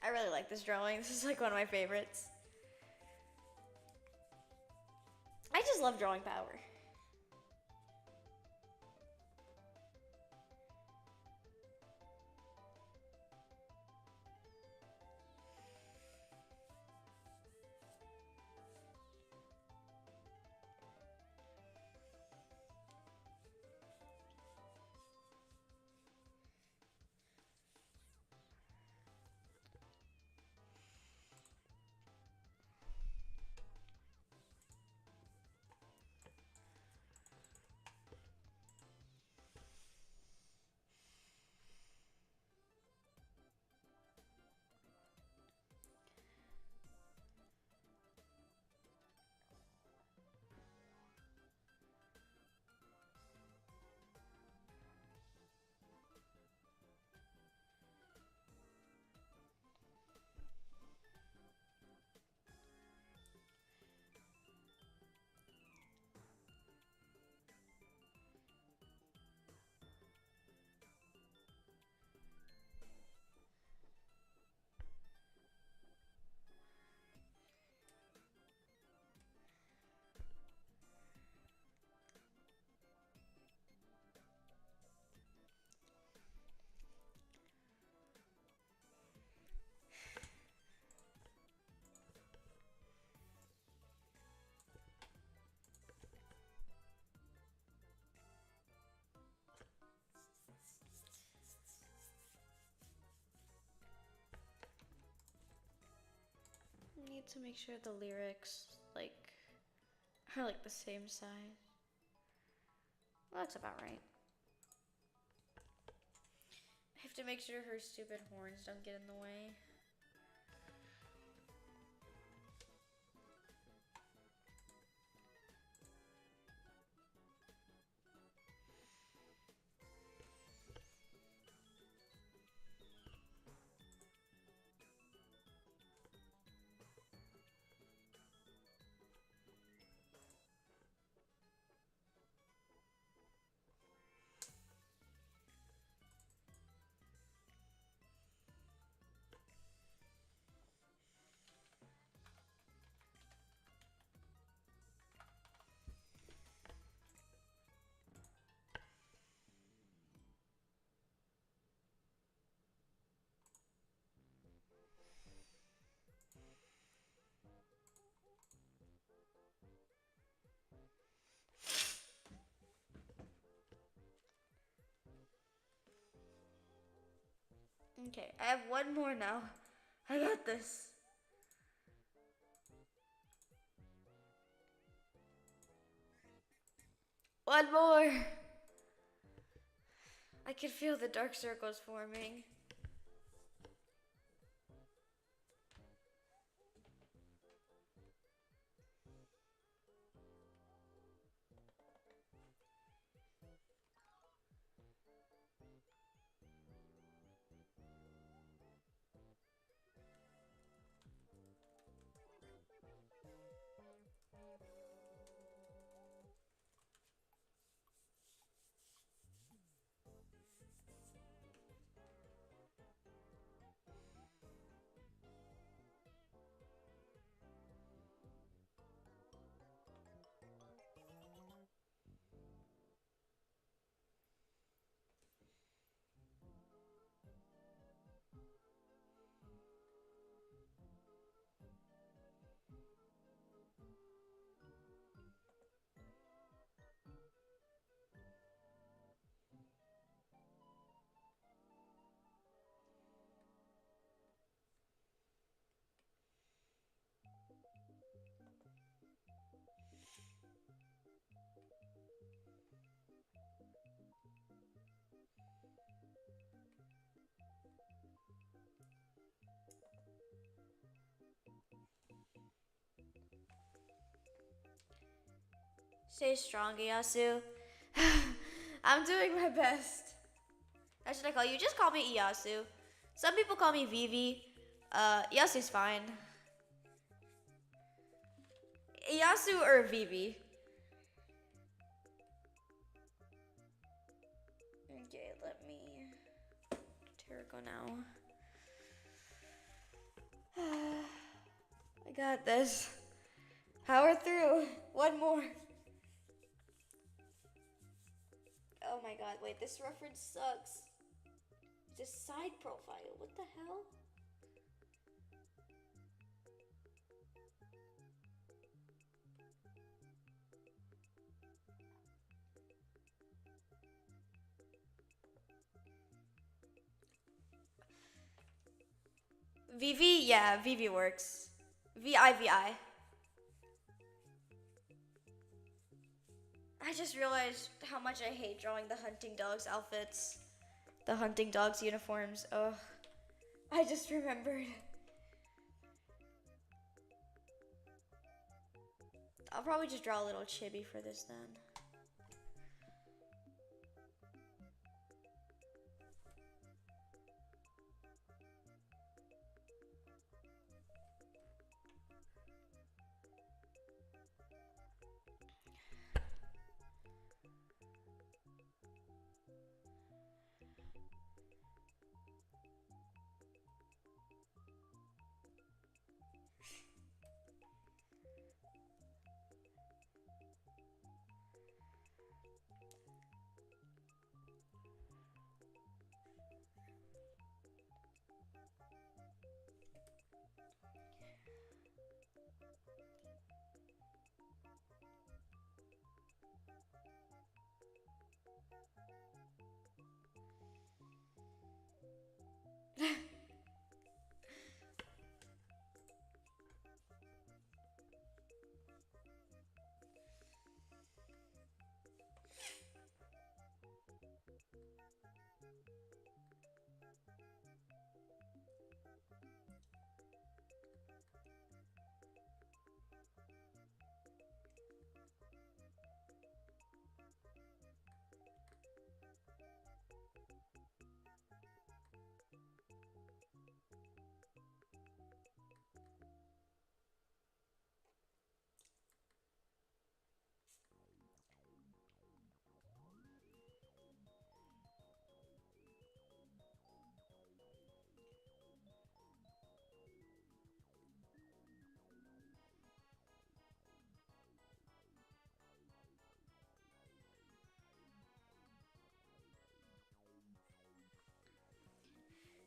I really like this drawing. This is like one of my favorites. love drawing power. I need to make sure the lyrics are like the same size. Well, that's about right. I have to make sure her stupid horns don't get in the way. Okay, I have one more now. I got this. One more. I can feel the dark circles forming. Stay strong, Iyasu. I'm doing my best. How should I call you? Just call me Iyasu. Some people call me Vivi. Iyasu's fine. Iyasu or Vivi? Okay, let me go now. I got this. Power through. One more. Oh my god, wait, this reference sucks. It's a side profile. What the hell? VV, yeah, VV works. VIVI. I just realized how much I hate drawing the hunting dogs outfits. The hunting dogs uniforms. Ugh. I just remembered. I'll probably just draw a little chibi for this then.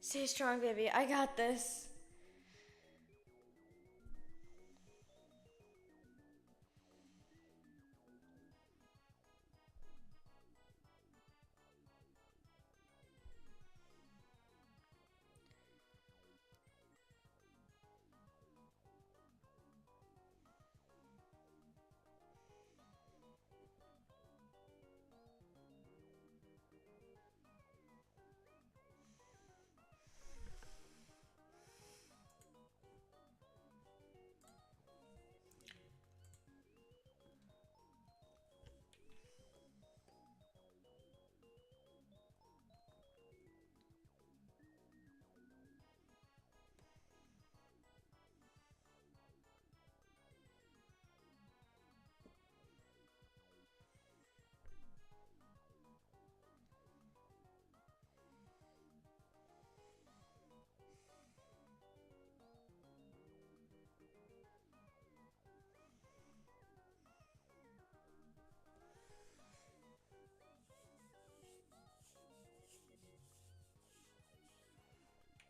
Stay strong, baby. I got this.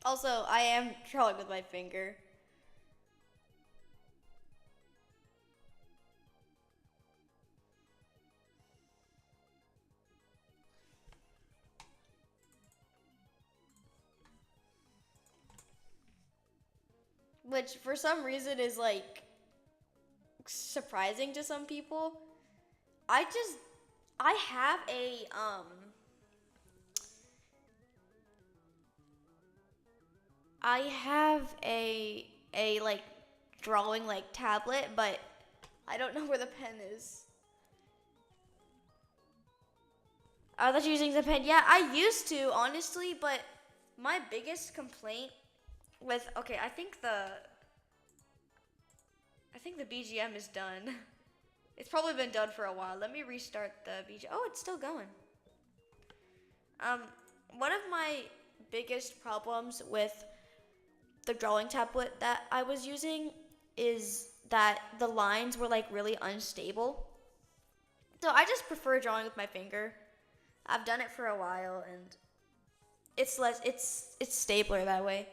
Also, I am drawing with my finger. Which, for some reason, is like surprising to some people. I just, I have I have a like drawing like tablet, but I don't know where the pen is. I thought you were using the pen. Yeah, I used to, honestly, but my biggest complaint with, okay, I think the BGM is done. It's probably been done for a while. Let me restart the BGM. Oh, it's still going. Um, one of my biggest problems with the drawing tablet that I was using is that the lines were like really unstable. So I just prefer drawing with my finger. I've done it for a while, and it's stabler that way.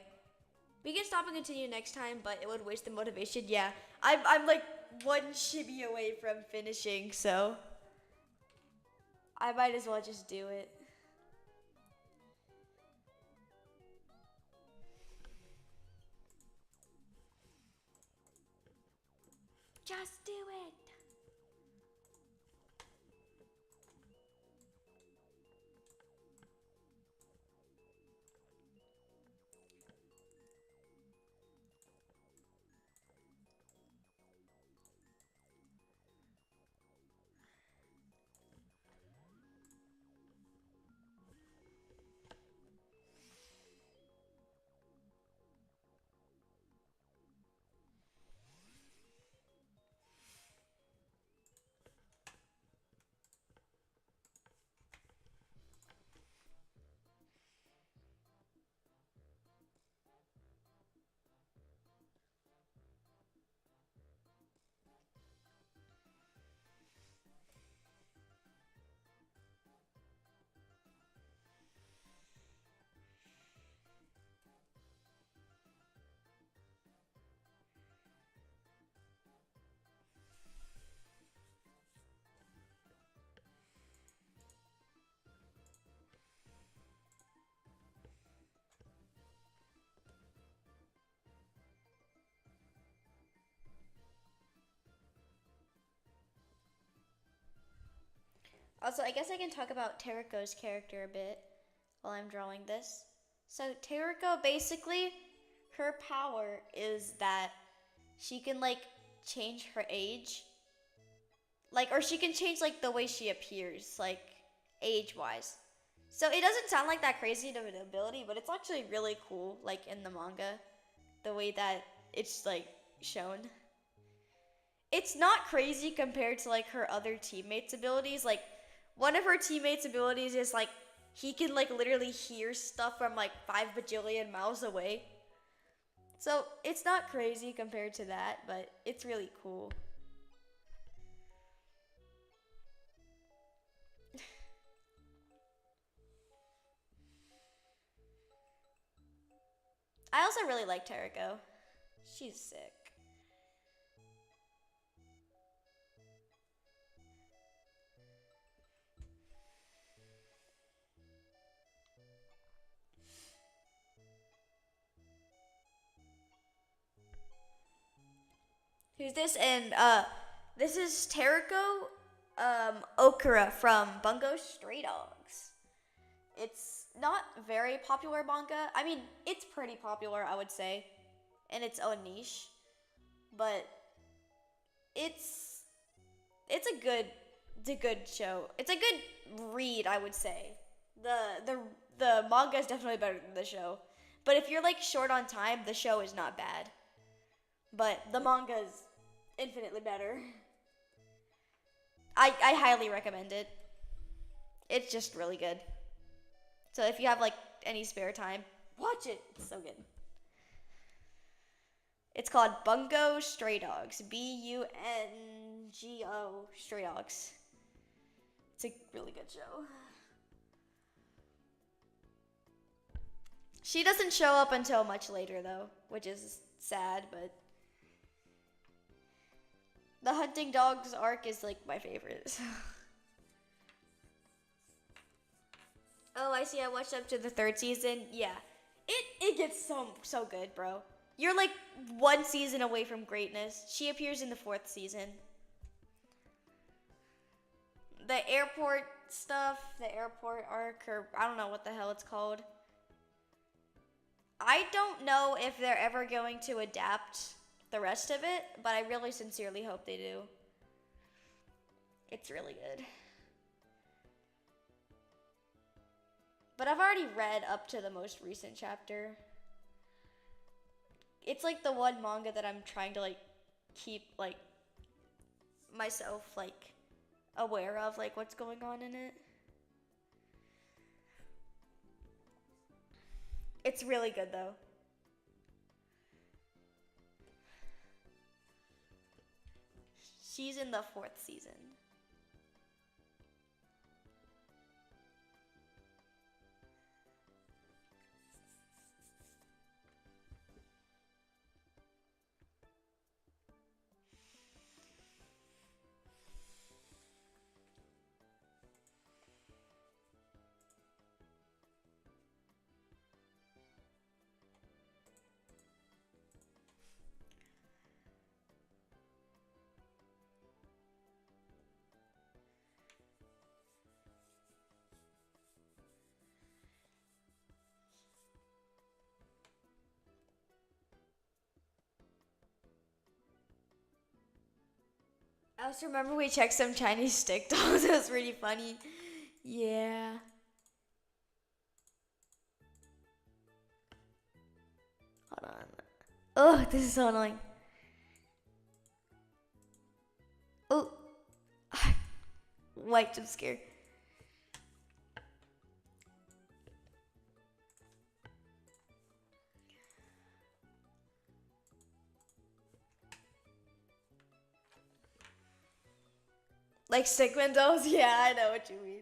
We can stop and continue next time, but it would waste the motivation. Yeah, I'm like one shibby away from finishing, so I might as well just do it. Just do it. Also, I guess I can talk about Teriko's character a bit while I'm drawing this. So Teriko basically, her power is that she can like change her age, like, or she can change like the way she appears, like age wise. So it doesn't sound like that crazy of an ability, but it's actually really cool, like in the manga, the way that it's like shown. It's not crazy compared to like her other teammates' abilities. Like one of her teammates' abilities is like he can like literally hear stuff from like 5 bajillion miles away. So it's not crazy compared to that, but it's really cool. I also really like Teriko. She's sick. Who's this? And this is Teriko Okura from Bungo Stray Dogs. It's not very popular manga. I mean, it's pretty popular, I would say, in its own niche, but it's it's a good show. It's a good read, I would say. The the the manga is definitely better than the show. But if you're like short on time, the show is not bad. But the manga is infinitely better. I highly recommend it. It's just really good. So if you have like any spare time, watch it. It's so good. It's called Bungo Stray Dogs. Bungo Stray Dogs. It's a really good show. She doesn't show up until much later though, which is sad, but the hunting dogs arc is like my favorite. Oh, I see. I watched up to the third season. Yeah, it gets so good, bro. You're like one season away from greatness. She appears in the fourth season. The airport stuff, the airport arc, or I don't know what the hell it's called. I don't know if they're ever going to adapt the rest of it, but I really sincerely hope they do. It's really good. But I've already read up to the most recent chapter. It's like the one manga that I'm trying to like keep like myself like aware of like what's going on in it. It's really good though. She's in the fourth season. I also remember we checked some Chinese stick dolls. It was really funny. Yeah. Hold on. Oh, this is so annoying. Oh, white jump scare. Like stick windows? Yeah, I know what you mean.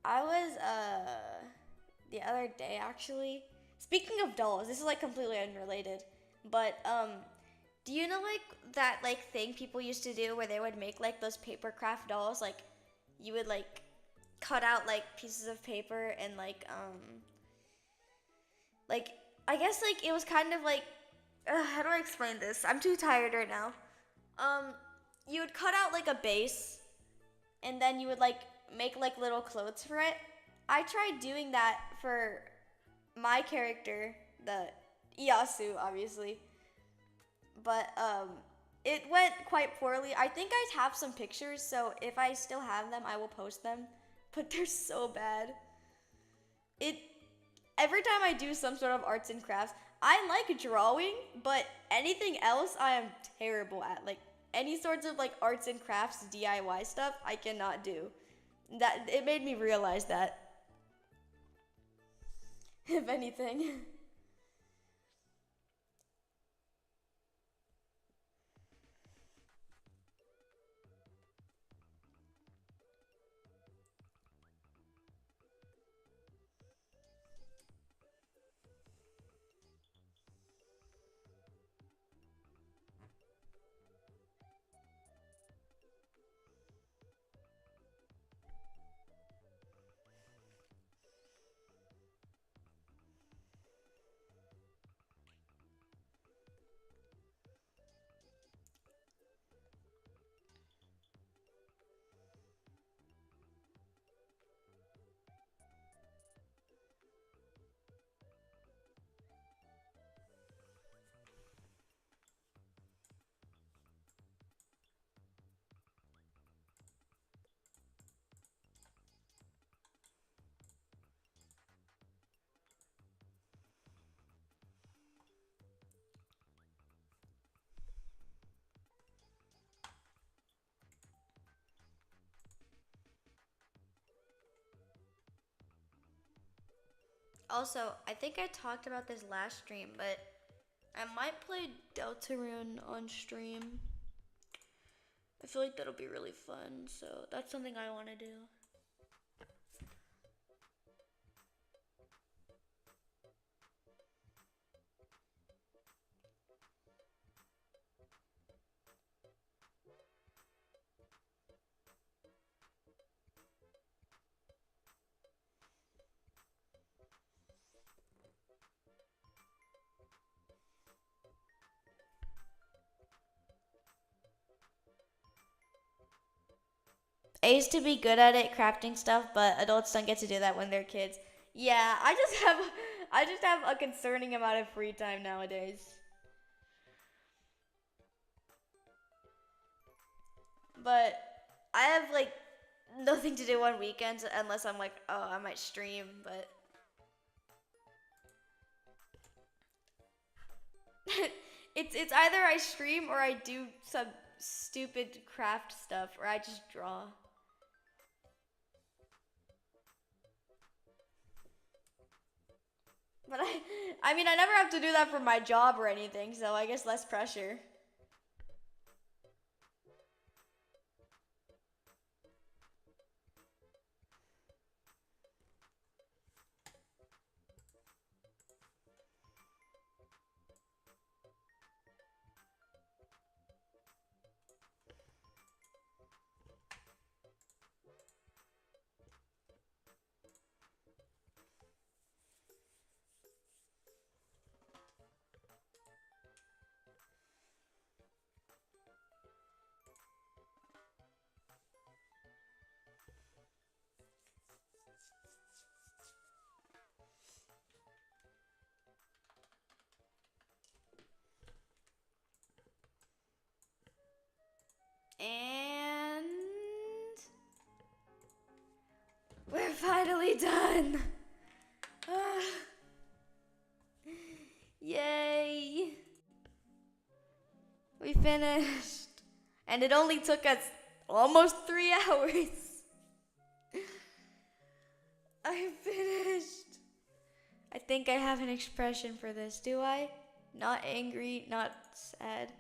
I was the other day actually. Speaking of dolls, this is like completely unrelated, but do you know like that like thing people used to do where they would make like those paper craft dolls? Like you would like cut out like pieces of paper and like I guess like it was kind of like how do I explain this? I'm too tired right now. Um, you would cut out like a base and then you would like make like little clothes for it. I tried doing that for my character, the Iyasu, obviously, but it went quite poorly. I think I have some pictures, so if I still have them, I will post them. But they're so bad. It every time I do some sort of arts and crafts, I like drawing, but anything else I am terrible at. Like any sorts of like arts and crafts DIY stuff, I cannot do. That it made me realize that if anything. Also, I think I talked about this last stream, but I might play Deltarune on stream. I feel like that'll be really fun, so that's something I want to do. I used to be good at it, crafting stuff, but adults don't get to do that when they're kids. Yeah, I just have a concerning amount of free time nowadays. But I have like nothing to do on weekends unless I'm like, oh, I might stream, but it's either I stream or I do some stupid craft stuff or I just draw. But I mean, I never have to do that for my job or anything, so I guess less pressure. We're finally done. Yay. We finished. And it only took us almost 3 hours. I finished. I think I have an expression for this, do I? Not angry, not sad.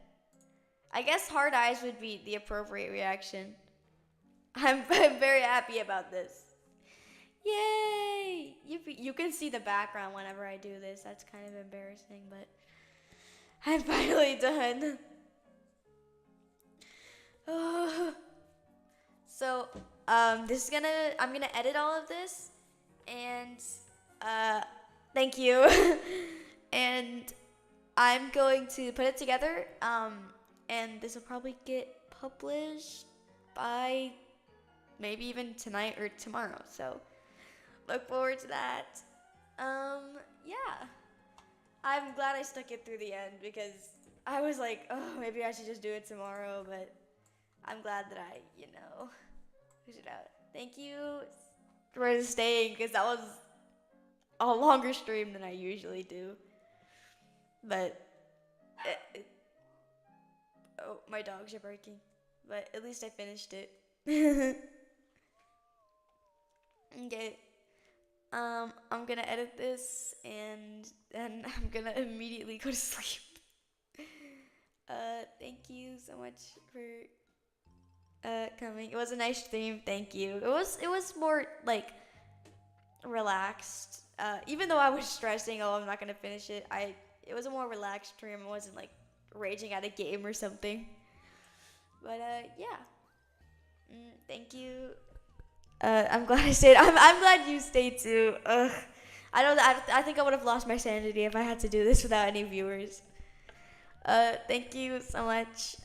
I guess hard eyes would be the appropriate reaction. I'm very happy about this. Yay! You can see the background whenever I do this. That's kind of embarrassing, but I'm finally done. Oh. So, I'm gonna edit all of this, and, thank you. And I'm going to put it together, and this will probably get published by maybe even tonight or tomorrow, so look forward to that. Yeah. I'm glad I stuck it through the end because I was like, oh, maybe I should just do it tomorrow, but I'm glad that I, push it out. Thank you for staying because that was a longer stream than I usually do. But, oh, my dogs are barking. But at least I finished it. Okay. I'm gonna edit this and then I'm gonna immediately go to sleep. Thank you so much for coming. It was a nice stream. Thank you. It was more like relaxed. Even though I was stressing, oh, I'm not gonna finish it. It was a more relaxed stream. I wasn't like raging at a game or something. But yeah. Thank you. I'm glad I stayed. I'm glad you stayed too. Ugh. I think I would have lost my sanity if I had to do this without any viewers. Thank you so much.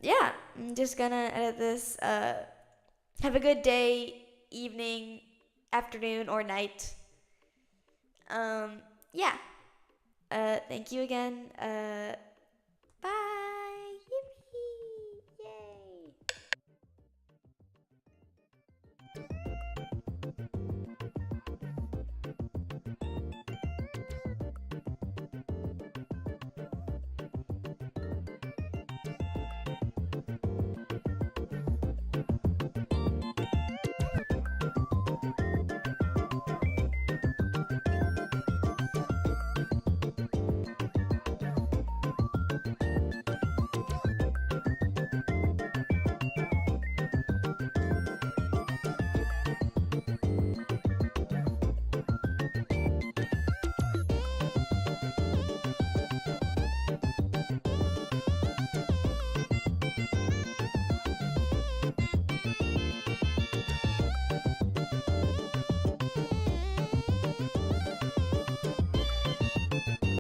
Yeah, I'm just gonna edit this. Have a good day, evening, afternoon, or night. Yeah. Thank you again. Bye.